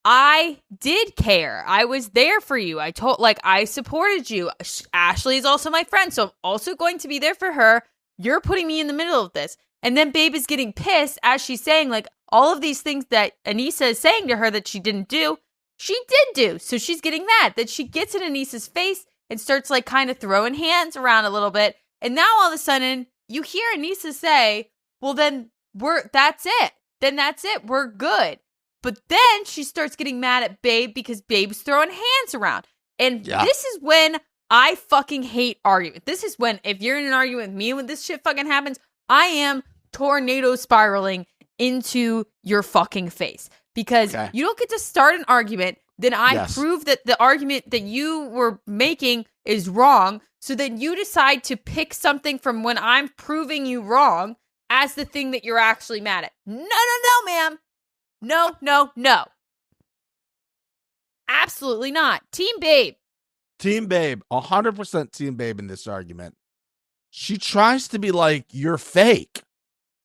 I did care. I was there for you. I supported you. Ashley is also my friend, so I'm also going to be there for her. You're putting me in the middle of this. And then Babe is getting pissed as she's saying like all of these things that Aneesa is saying to her that she didn't do. She did do. So she's getting mad that she gets in Aneesa's face and starts like kind of throwing hands around a little bit. And now all of a sudden you hear Aneesa say, well, then that's it. Then that's it. We're good. But then she starts getting mad at Babe because Babe's throwing hands around. And this is when I fucking hate argument. This is when, if you're in an argument with me when this shit fucking happens, I am tornado spiraling into your fucking face. Because you don't get to start an argument, then I prove that the argument that you were making is wrong. So then you decide to pick something from when I'm proving you wrong as the thing that you're actually mad at. No, ma'am. No. Absolutely not. Team Babe. Team Babe. 100% Team Babe in this argument. She tries to be like, you're fake.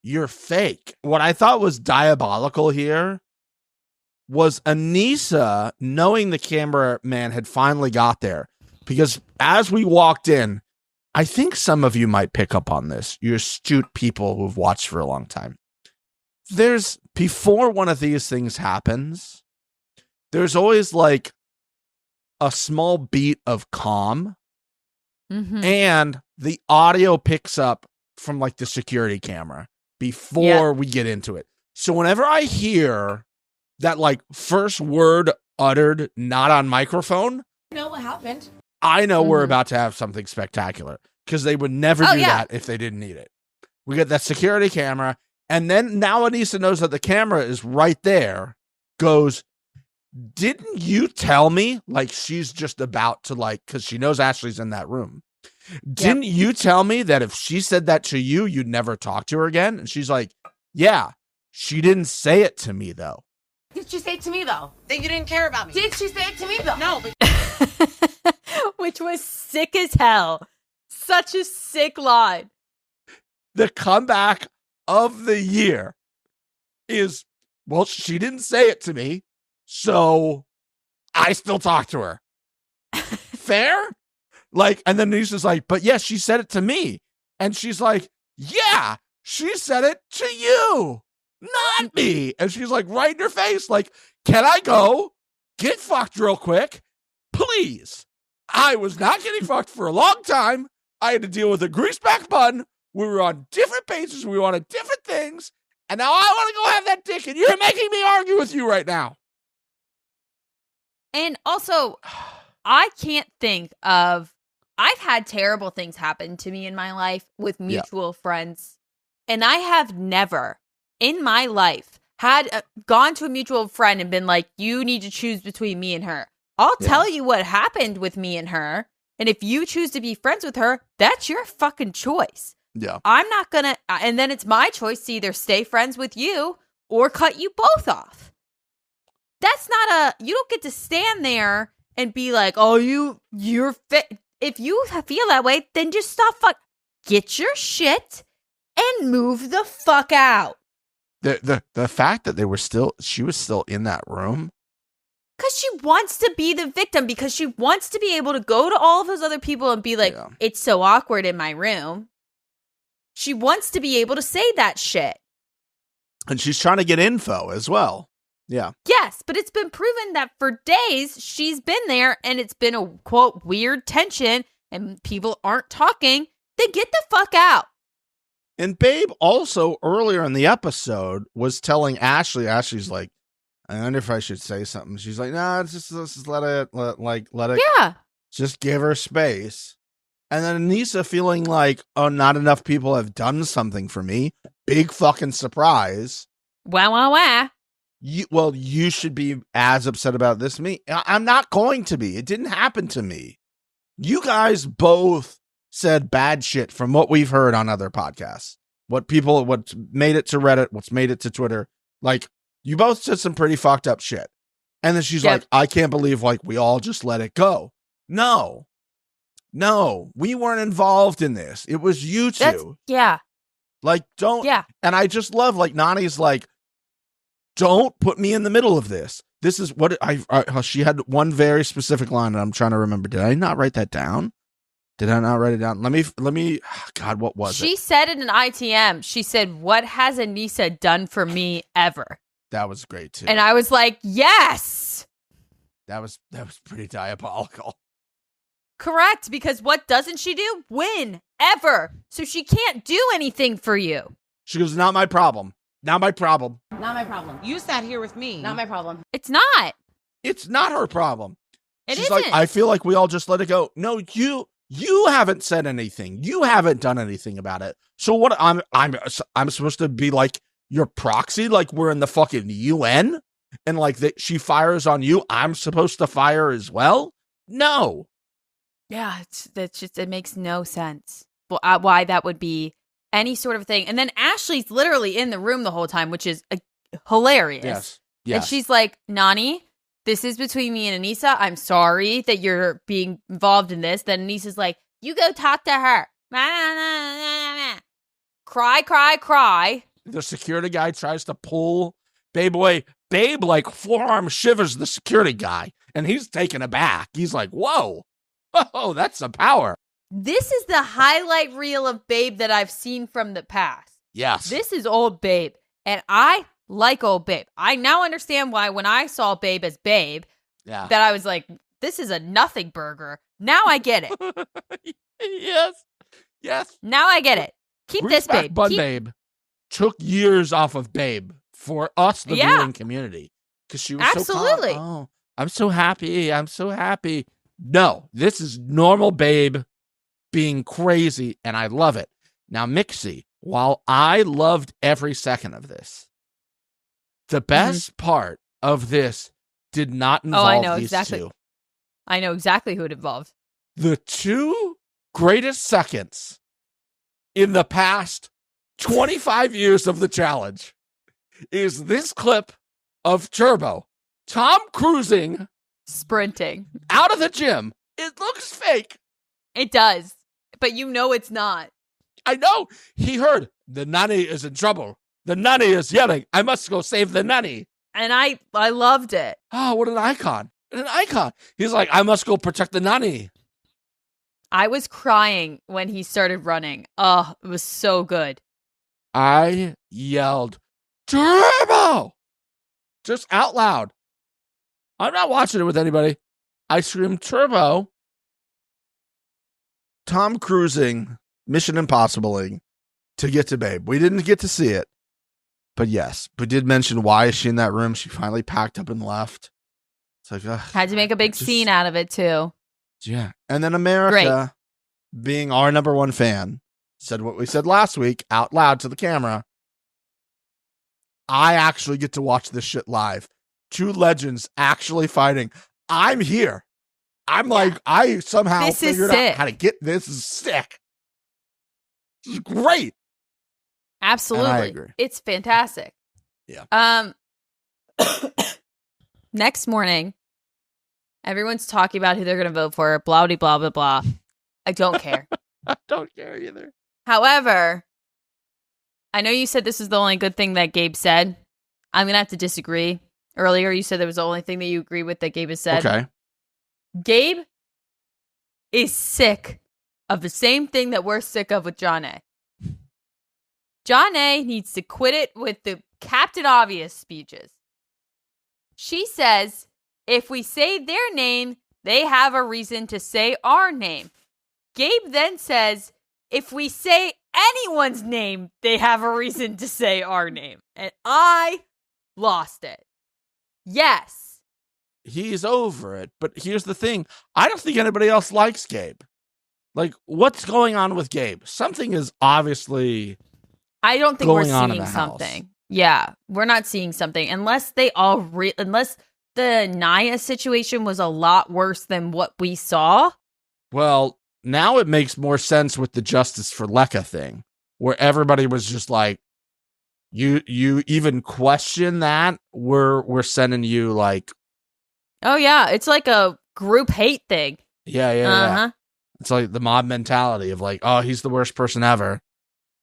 You're fake. What I thought was diabolical here was Aneesa knowing the cameraman had finally got there. Because as we walked in, I think some of you might pick up on this. You're astute people who've watched for a long time. Before one of these things happens, there's always like a small beat of calm. Mm-hmm. And the audio picks up from like the security camera before we get into it. So whenever I hear that like first word uttered not on microphone, You know what happened? I know we're about to have something spectacular, because they would never do that if they didn't need it. We get that security camera, and then now Aneesa knows that the camera is right there, goes, didn't you tell me? Like she's just about to like, because she knows Ashley's in that room. Didn't you tell me that if she said that to you, you'd never talk to her again? And she's like, yeah, she didn't say it to me though. Did she say it to me, though? That you didn't care about me? Did she say it to me, though? No. Which was sick as hell. Such a sick line. The comeback of the year is, well, she didn't say it to me, so I still talk to her. Fair? Like, and then Aneesa's like, but yes, she said it to me. And she's like, yeah, she said it to you, not me. And she's like, right in your face, like, can I go get fucked real quick? Please. I was not getting fucked for a long time. I had to deal with a greaseback bun. We were on different pages. We wanted different things. And now I want to go have that dick, and you're making me argue with you right now. And also, I can't think of, I've had terrible things happen to me in my life with mutual friends. And I have never in my life had gone to a mutual friend and been like, you need to choose between me and her. I'll tell you what happened with me and her. And if you choose to be friends with her, that's your fucking choice. Yeah. I'm not gonna, and then it's my choice to either stay friends with you or cut you both off. That's not you don't get to stand there and be like, oh, you're fit. If you feel that way, then just stop. Get your shit and move the fuck out. The fact that she was still in that room. Because she wants to be the victim, because she wants to be able to go to all of those other people and be like, it's so awkward in my room. She wants to be able to say that shit. And she's trying to get info as well. Yeah. Yes, but it's been proven that for days she's been there and it's been a, quote, weird tension and people aren't talking. Then get the fuck out. And Babe also earlier in the episode was telling Ashley's like, I wonder if I should say something. She's like, no, let's just let it. Yeah. Just give her space. And then Aneesa feeling like, oh, not enough people have done something for me. Big fucking surprise. Wah. You should be as upset about this as me. I'm not going to be. It didn't happen to me. You guys both said bad shit from what we've heard on other podcasts. What's made it to Reddit, what's made it to Twitter. Like, you both said some pretty fucked up shit. And then she's like, I can't believe like we all just let it go. No. No, we weren't involved in this. It was you two. Yeah. Like, don't. Yeah. And I just love, like, Nany's like, don't put me in the middle of this. This is what she had one very specific line, and I'm trying to remember. Did I not write that down? Did I not write it down? Let me. God, what was it? She said in an ITM, she said, "What has Aneesa done for me ever?" That was great too. And I was like, yes. That was pretty diabolical. Correct, because what doesn't she do? Win, ever. So she can't do anything for you. She goes, not my problem. Not my problem. Not my problem. You sat here with me. Not my problem. It's not. It's not her problem. It She's isn't. like, I feel like we all just let it go. No, you haven't said anything. You haven't done anything about it. So what? I'm supposed to be like your proxy, like we're in the fucking UN, and like that she fires on you. I'm supposed to fire as well. No. Yeah, it makes no sense. Well, why that would be any sort of thing. And then Ashley's literally in the room the whole time, which is hilarious. Yes. And she's like, Nany, this is between me and Aneesa. I'm sorry that you're being involved in this. Then Aneesa's like, you go talk to her. Cry, cry, cry. The security guy tries to pull Babe away. Babe, like, forearm shivers the security guy, and he's taken aback. He's like, whoa. Oh, that's some power. This is the highlight reel of Babe that I've seen from the past. Yes. This is old Babe, and I like old Babe. I now understand why when I saw Babe as Babe, that I was like, this is a nothing burger. Now I get it. Yes. Now I get it. Keep this, Babe. Babe took years off of Babe for us, the viewing community, because she was absolutely. So calm. Oh, I'm so happy. I'm so happy. No, this is normal Babe being crazy, and I love it. Now, Mixie, while I loved every second of this, the best part of this did not involve these two. I know exactly who it involved. The two greatest seconds in the past 25 years of the challenge is this clip of Turbo, Tom cruising, sprinting out of the gym. It looks fake. It does, but you know it's not. I know. He heard the Nany is in trouble. The Nany is yelling, I must go save the Nany. And I loved it. Oh, what an icon. An icon. He's like, I must go protect the Nany. I was crying when he started running. Oh, it was so good. I yelled, Turbo! Just out loud. I'm not watching it with anybody. I screamed, Turbo. Tom cruising, Mission Impossible-ing to get to Babe. We didn't get to see it. But yes, we did mention why is she in that room. She finally packed up and left. It's like, had to make a big scene out of it too. Yeah. And then America, being our number one fan, said what we said last week out loud to the camera. I actually get to watch this shit live. Two legends actually fighting. I'm here. I'm like, I somehow figured out how to get this. Is sick. This is great. Absolutely. And I agree. It's fantastic. Yeah. Next morning, everyone's talking about who they're going to vote for, blah, blah, blah, blah, blah. I don't care. I don't care either. However, I know you said this is the only good thing that Gabe said. I'm going to have to disagree. Earlier, you said that was the only thing that you agree with that Gabe has said. Okay. Gabe is sick of the same thing that we're sick of with John A. John A needs to quit it with the Captain Obvious speeches. She says, if we say their name, they have a reason to say our name. Gabe then says, if we say anyone's name, they have a reason to say our name. And I lost it. Yes. He's over it. But here's the thing. I don't think anybody else likes Gabe. Like, what's going on with Gabe? Something is obviously I don't think we're seeing something. House. Yeah, we're not seeing something unless they all unless the Naya situation was a lot worse than what we saw. Well, now it makes more sense with the Justice for Lekka thing, where everybody was just like, you even question that? We're sending you like, oh yeah, it's like a group hate thing. Yeah. It's like the mob mentality of like, oh, he's the worst person ever.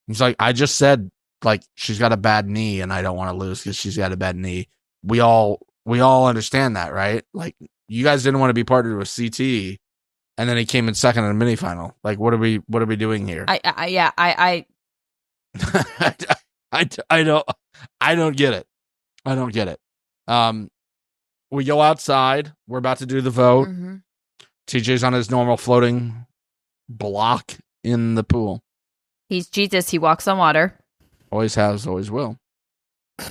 He's like, I just said, like, she's got a bad knee and I don't want to lose because she's got a bad knee. We all understand that, right? Like, you guys didn't want to be partnered with CT, and then he came in second in a mini final. Like, what are we doing here? I don't get it. I don't get it. We go outside. We're about to do the vote. Mm-hmm. TJ's on his normal floating block in the pool. He's Jesus. He walks on water. Always has, always will.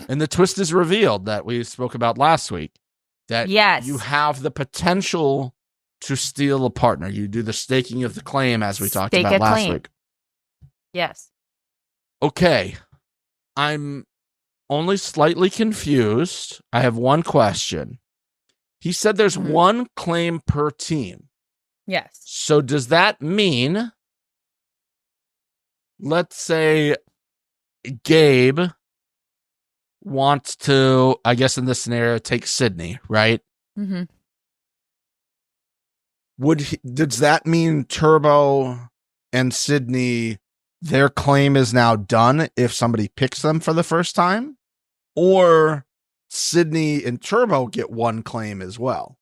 And the twist is revealed that we spoke about last week. That you have the potential to steal a partner. You do the staking of the claim as we talked about last week. Yes. Okay. I'm only slightly confused. I have one question. He said there's one claim per team. Yes. So does that mean, let's say Gabe wants to, I guess in this scenario, take Sydney, right? Mm-hmm. Does that mean Turbo and Sydney, their claim is now done if somebody picks them for the first time? Or Sydney and Turbo get one claim as well?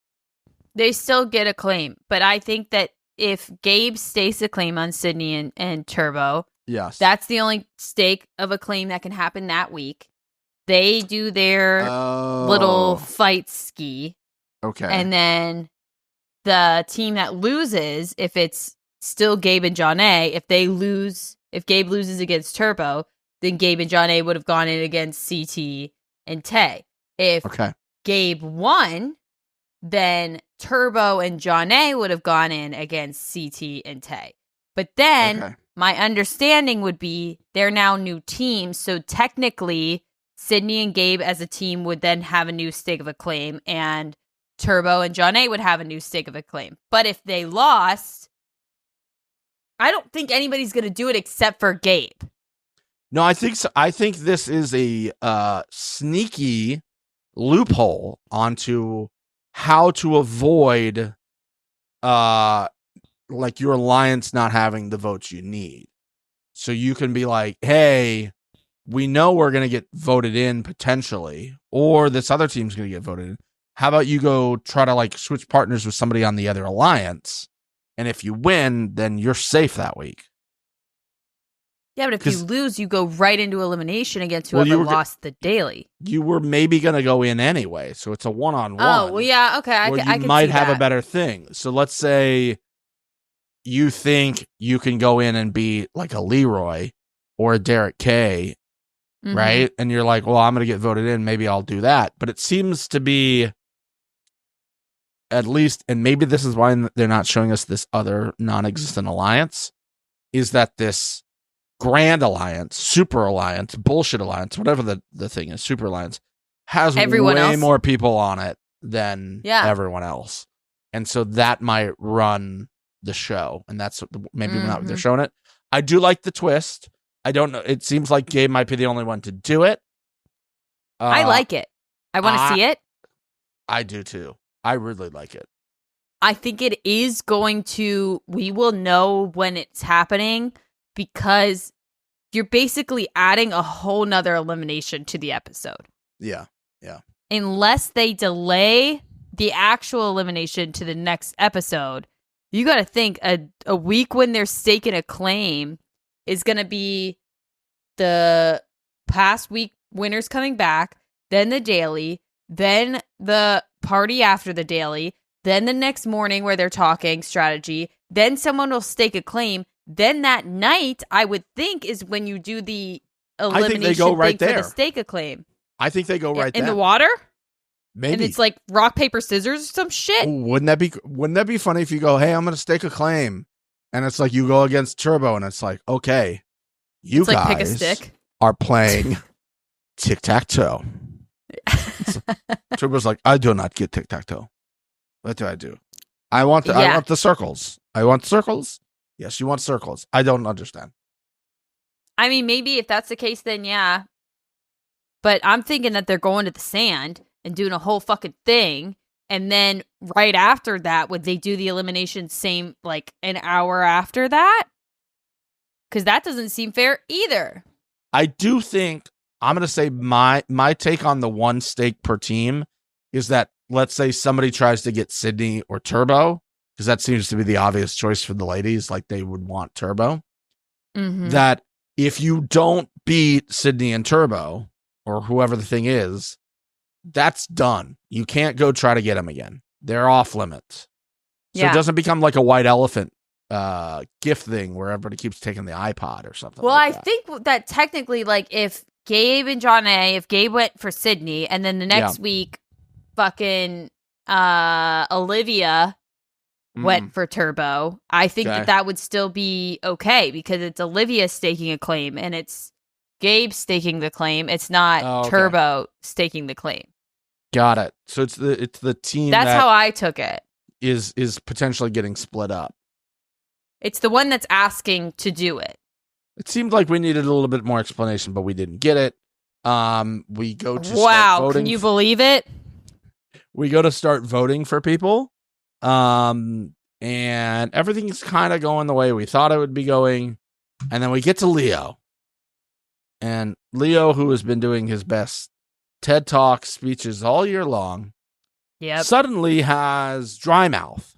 They still get a claim, but I think that if Gabe stakes a claim on Sydney and Turbo, yes, that's the only stake of a claim that can happen that week. They do their little fight ski. Okay. And then the team that loses, if it's still Gabe and John A, if Gabe loses against Turbo, then Gabe and John A would have gone in against CT and Tay. If Gabe won, then Turbo and John A would have gone in against CT and Tay. But then my understanding would be they're now new teams. So technically, Sydney and Gabe as a team would then have a new stake of a claim, and Turbo and John A would have a new stake of a claim. But if they lost, I don't think anybody's going to do it except for Gabe. No, I think so. I think this is a sneaky loophole onto how to avoid like your alliance not having the votes you need. So you can be like, hey, we know we're going to get voted in potentially, or this other team's going to get voted in. How about you go try to like switch partners with somebody on the other alliance? And if you win, then you're safe that week. Yeah, but if you lose, you go right into elimination against whoever lost the daily. You were maybe going to go in anyway, so it's a one-on-one. Oh, well, yeah, okay. I can might see have that. a better thing. So let's say you think you can go in and be like a Leroy or a Derek K, right? And you're like, well, I'm going to get voted in. Maybe I'll do that. But it seems to be, at least, and maybe this is why they're not showing us this other non-existent alliance, is that this grand alliance, super alliance, bullshit alliance, whatever the thing is, super alliance, has way more people on it than everyone else. And so that might run the show. And that's maybe not what they're showing it. I do like the twist. I don't know. It seems like Gabe might be the only one to do it. I like it. I want to see it. I do too. I really like it. I think it is going to, we will know when it's happening because you're basically adding a whole nother elimination to the episode. Yeah. Yeah. Unless they delay the actual elimination to the next episode, you got to think a week when they're staking a claim is going to be the past week winners coming back, then the daily, then the party after the daily, then the next morning where they're talking strategy, then someone will stake a claim. Then that night, I would think, is when you do the elimination they go right thing there. for the stake a claim. I think they go right there. In the water? Maybe. And it's like rock, paper, scissors or some shit? Ooh, wouldn't that be funny if you go, hey, I'm going to stake a claim. And it's like you go against Turbo and it's like, okay, you it's guys like pick a stick. Are playing tic-tac-toe. Turbo's like, I do not get tic-tac-toe. What do I do? I want the circles. I want circles. Yes, you want circles. I don't understand. I mean, maybe if that's the case, then yeah. But I'm thinking that they're going to the sand and doing a whole fucking thing. And then right after that, would they do the elimination same, like an hour after that? Because that doesn't seem fair either. I do think, I'm going to say my take on the one stake per team is that, let's say somebody tries to get Sydney or Turbo, because that seems to be the obvious choice for the ladies, like they would want Turbo. Mm-hmm. That if you don't beat Sydney and Turbo, or whoever the thing is, that's done. You can't go try to get them again. They're off limits. So It doesn't become like a white elephant gift thing where everybody keeps taking the iPod or something. Well, like I think that technically, like, if Gabe and John A, if Gabe went for Sydney, and then the next week, fucking Olivia went for Turbo, I think that would still be okay because it's Olivia staking a claim and it's Gabe staking the claim. It's not Turbo staking the claim. Got it. So it's the team that's how I took it. Is potentially getting split up. It's the one that's asking to do it. It seemed like we needed a little bit more explanation, but we didn't get it. We go to start voting. Can you believe it? We go to start voting for people. And everything's kind of going the way we thought it would be going. And then we get to Leo. And Leo, who has been doing his best TED Talk speeches all year long, suddenly has dry mouth.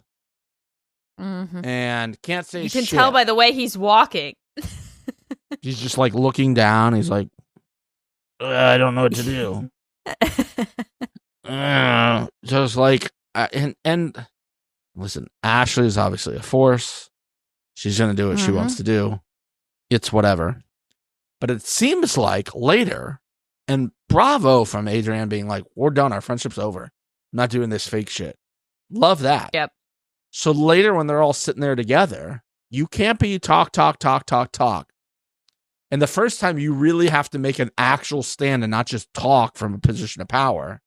Mm-hmm. And can't say shit. You can tell by the way he's walking. He's just like looking down. He's like, I don't know what to do. Just like, and listen, Ashley is obviously a force. She's going to do what she wants to do. It's whatever. But it seems like later, and bravo from Adrienne being like, we're done. Our friendship's over. I'm not doing this fake shit. Love that. Yep. So later when they're all sitting there together, you can't be talk. And the first time you really have to make an actual stand and not just talk from a position of power.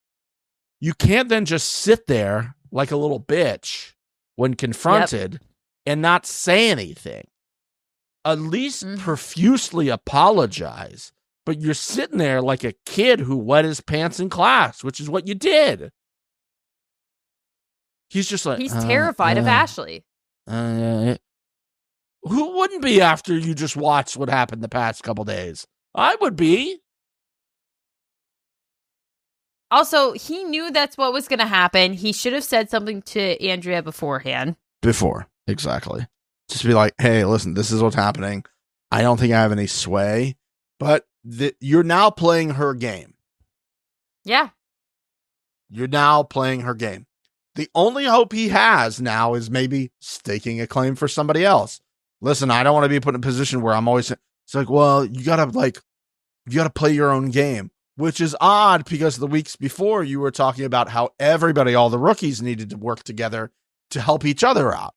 You can't then just sit there like a little bitch when confronted and not say anything. At least profusely apologize. But you're sitting there like a kid who wet his pants in class, which is what you did. He's just like... He's terrified of Ashley. Who wouldn't be after you just watched what happened the past couple days? I would be. Also, he knew that's what was going to happen. He should have said something to Andrea beforehand. Exactly. Just be like, hey, listen, this is what's happening. I don't think I have any sway, but you're now playing her game. Yeah. You're now playing her game. The only hope he has now is maybe staking a claim for somebody else. Listen, I don't want to be put in a position where I'm always... It's like, well, you got to play your own game. Which is odd because the weeks before you were talking about how everybody, all the rookies needed to work together to help each other out.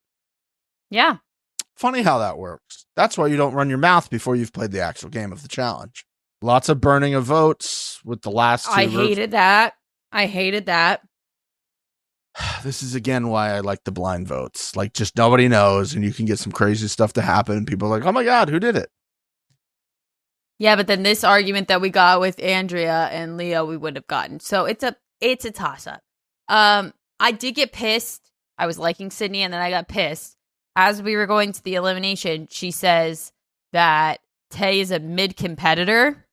Yeah. Funny how that works. That's why you don't run your mouth before you've played the actual game of the challenge. Lots of burning of votes with the last two. I hated that. This is again why I like the blind votes. Like just nobody knows and you can get some crazy stuff to happen. People are like, oh my God, who did it? Yeah, but then this argument that we got with Andrea and Leo, we would have gotten. So it's a toss-up. I did get pissed. I was liking Sydney, and then I got pissed. As we were going to the elimination, she says that Tay is a mid-competitor.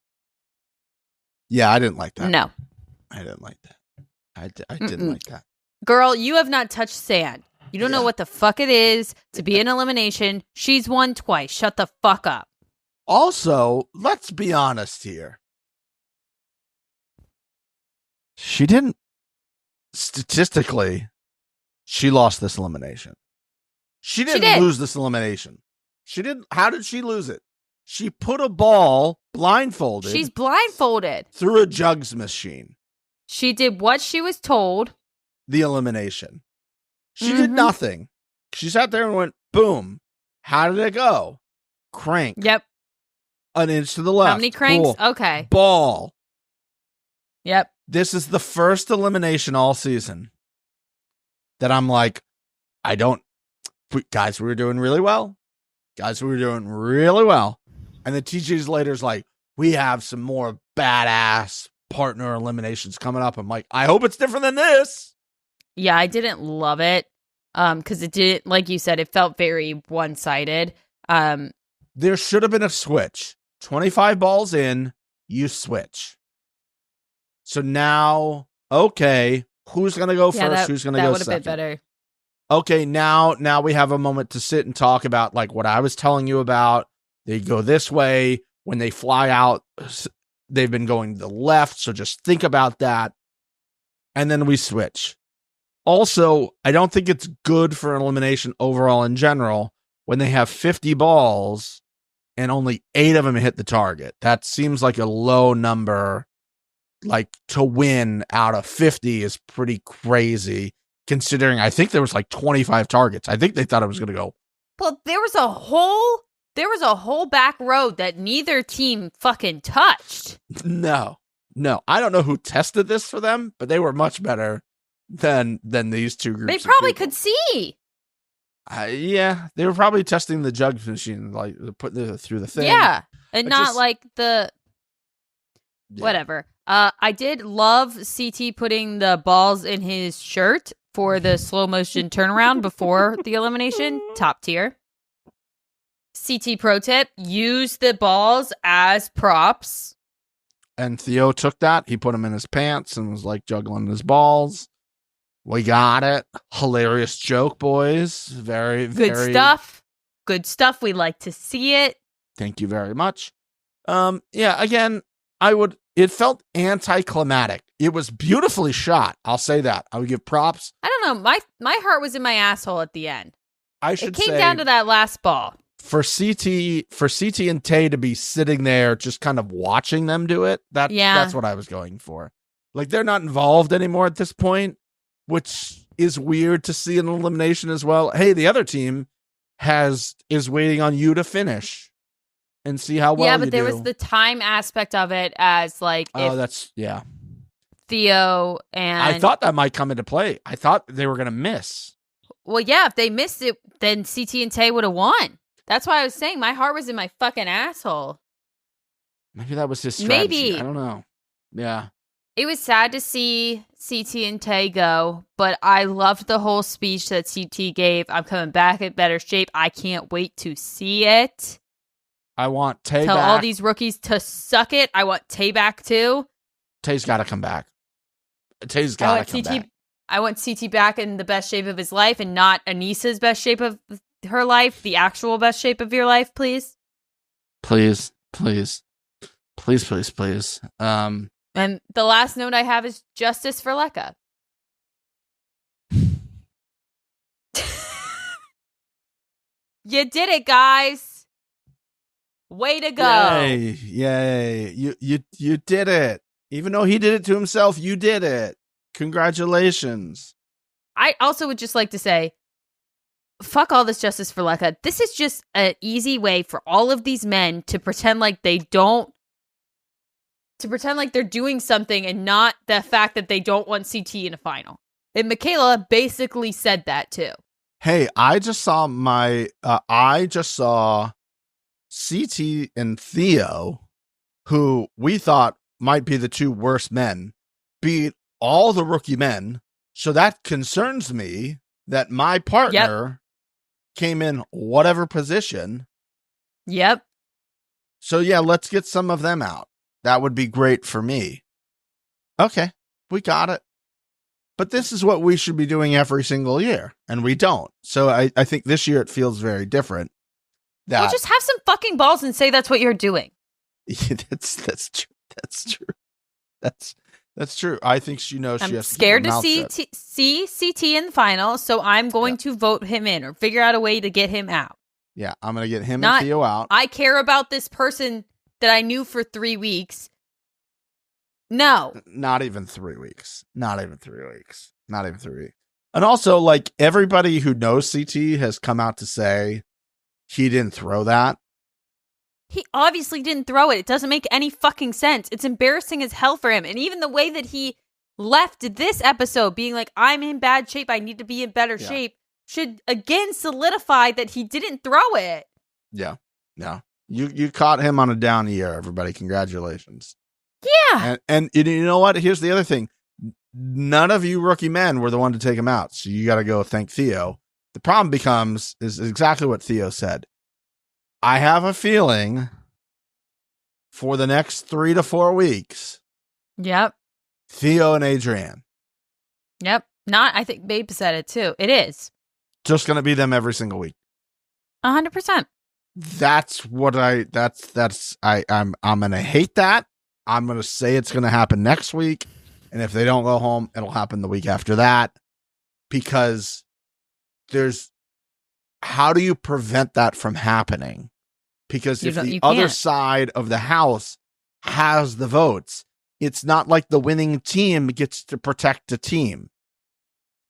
Yeah, I didn't like that. No. I didn't like that. I didn't like that. Girl, you have not touched sand. You don't know what the fuck it is to be in elimination. She's won twice. Shut the fuck up. Also, let's be honest here. She didn't, statistically, she lost this elimination. She didn't lose this elimination. She didn't. How did she lose it? She put a ball blindfolded. She's blindfolded. Through a jugs machine. She did what she was told. The elimination. She did nothing. She sat there and went, boom. How did it go? Crank. Yep. An inch to the left. How many cranks? Cool. Okay. Ball. Yep. This is the first elimination all season that I'm like, guys, we were doing really well. And the TJ's later is like, we have some more badass partner eliminations coming up. I'm like, I hope it's different than this. Yeah, I didn't love it. Because it didn't, like you said, it felt very one-sided. There should have been a switch. 25 balls in, you switch. So now, okay, who's going to go first? Who's going to go second? That would have been better. Okay, now we have a moment to sit and talk about like what I was telling you about. They go this way. When they fly out, they've been going to the left. So just think about that. And then we switch. Also, I don't think it's good for an elimination overall in general when they have 50 balls and only 8 of them hit the target. That seems like a low number. Like to win out of 50 is pretty crazy considering I think there was like 25 targets. I think they thought it was going to go. Well, there was a whole back road that neither team fucking touched. No. I don't know who tested this for them, but they were much better than these two groups. They probably could see. Yeah, they were probably testing the jug machine, like putting it through the thing. Yeah, and not like the whatever. I did love CT putting the balls in his shirt for the slow motion turnaround before the elimination. Top tier. CT pro tip: use the balls as props. And Theo took that. He put them in his pants and was like juggling his balls. We got it. Hilarious joke, boys. Very, very good stuff. Good stuff. We like to see it. Thank you very much. Yeah, again, it felt anticlimactic. It was beautifully shot. I'll say that. I would give props. I don't know. My heart was in my asshole at the end. It came down to that last ball. For CT and Tay to be sitting there just kind of watching them do it, that's what I was going for. Like, they're not involved anymore at this point, which is weird to see in an elimination as well. Hey, the other team is waiting on you to finish and see how well you do. Yeah, but there was the time aspect of it as like Theo and I thought that might come into play. I thought they were going to miss. Well, yeah, if they missed it, then CT and Tay would have won. That's why I was saying my heart was in my fucking asshole. Maybe that was his strategy. I don't know. Yeah. It was sad to see CT and Tay go, but I loved the whole speech that CT gave. I'm coming back in better shape. I can't wait to see it. I want Tay Tell back. all these rookies to suck it. I want Tay back too. Tay's got to come back. Tay's got to come back. I want CT back in the best shape of his life and not Aneesa's best shape of her life, the actual best shape of your life, please. Please. And the last note I have is justice for Lekka. You did it, guys. Way to go. Yay. You did it. Even though he did it to himself, you did it. Congratulations. I also would just like to say, fuck all this justice for Lekka. This is just an easy way for all of these men to pretend like they don't, to pretend like they're doing something and not the fact that they don't want CT in a final. And Michaela basically said that too. Hey, I just saw CT and Theo, who we thought might be the two worst men, beat all the rookie men. So that concerns me that my partner came in whatever position. Yep. So yeah, let's get some of them out. That would be great for me. Okay, we got it. But this is what we should be doing every single year, and we don't. So I think this year it feels very different. Well, just have some fucking balls and say that's what you're doing. Yeah, that's true. That's true. That's true. I think she knows. I'm scared to see CT in the final, so I'm going to vote him in or figure out a way to get him out. Yeah, I'm going to get him and Theo out. I care about this person that I knew for 3 weeks. No. Not even 3 weeks. Not even 3 weeks. And also, like, everybody who knows CT has come out to say he didn't throw that. He obviously didn't throw it. It doesn't make any fucking sense. It's embarrassing as hell for him. And even the way that he left this episode being like, I'm in bad shape, I need to be in better shape, should again solidify that he didn't throw it. Yeah. You caught him on a down year, everybody. Congratulations. Yeah. And you know what? Here's the other thing. none of you rookie men were the one to take him out. So you got to go thank Theo. The problem is exactly what Theo said. I have a feeling for the next 3 to 4 weeks. Yep. Theo and Adrienne. Yep. I think Babe said it too. It is. Just going to be them every single week. 100%. That's what I'm going to hate that. I'm going to say it's going to happen next week. And if they don't go home, it'll happen the week after that. Because how do you prevent that from happening? Because if the other side of the house has the votes, it's not like the winning team gets to protect the team.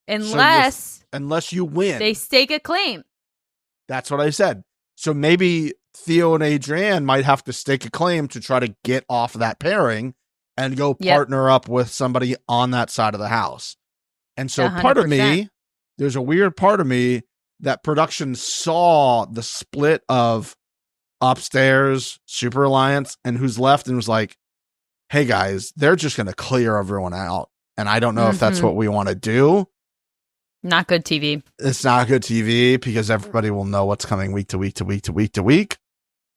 Unless you win. They stake a claim. That's what I said. So maybe Theo and Adrienne might have to stake a claim to try to get off that pairing and go partner up with somebody on that side of the house. And so 100%. Part of me, there's a weird part of me that production saw the split of upstairs, Super Alliance, and who's left and was like, hey guys, they're just going to clear everyone out. And I don't know if that's what we want to do. Not good TV. It's not good TV because everybody will know what's coming week to week to week to week to week.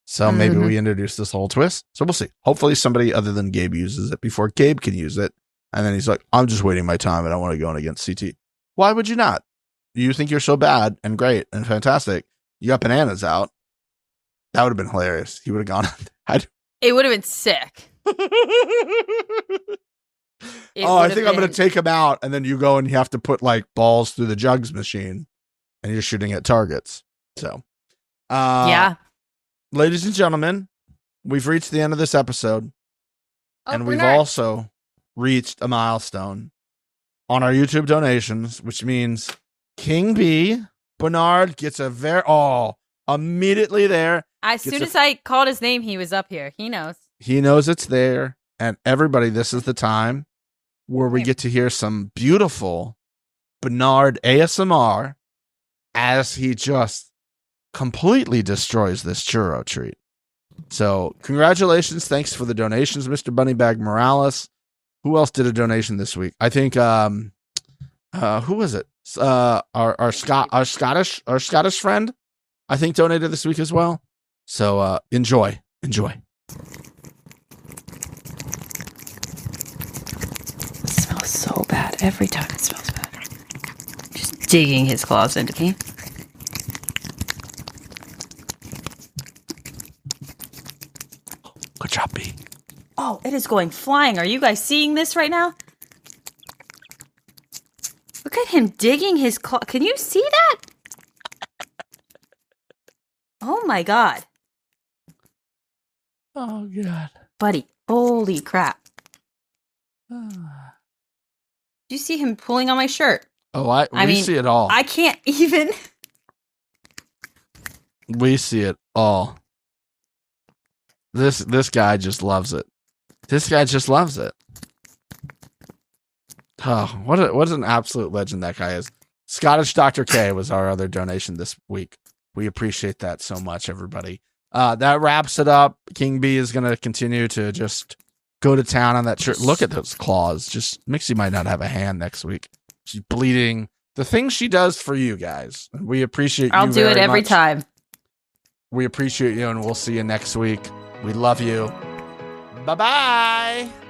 So maybe we introduce this whole twist. So we'll see. Hopefully somebody other than Gabe uses it before Gabe can use it. And then he's like, I'm just waiting my time and I want to go in against CT. Why would you not? You think you're so bad and great and fantastic. You got bananas out. That would have been hilarious. He would have gone. It would have been sick. I think I'm going to take him out. And then you go and you have to put like balls through the jugs machine and you're shooting at targets. So, yeah. Ladies and gentlemen, we've reached the end of this episode. And we've also reached a milestone on our YouTube donations, which means King B, Bernard gets immediately there. As soon as I called his name, he was up here. He knows. He knows it's there. And everybody, this is the time where we get to hear some beautiful Bernard ASMR as he just completely destroys this churro treat. So congratulations. Thanks for the donations, Mr. Bunnybag Morales. Who else did a donation this week? I think, who was it? Our Scottish friend, I think donated this week as well. So, enjoy. It smells so bad. Every time it smells bad. Just digging his claws into me. Good job, B. Oh, it is going flying. Are you guys seeing this right now? Look at him digging his claw. Can you see that? Oh my God. Oh, God. Buddy, holy crap. Do you see him pulling on my shirt? Oh, we see it all. I can't even. We see it all. This guy just loves it. This guy just loves it. Oh, what an absolute legend that guy is. Scottish Dr. K was our other donation this week. We appreciate that so much, everybody. That wraps it up. King B is going to continue to just go to town on that shirt. Look at those claws. Just Mixie might not have a hand next week. She's bleeding. The things she does for you guys. We appreciate you. I'll do it every time. We appreciate you, and we'll see you next week. We love you. Bye-bye.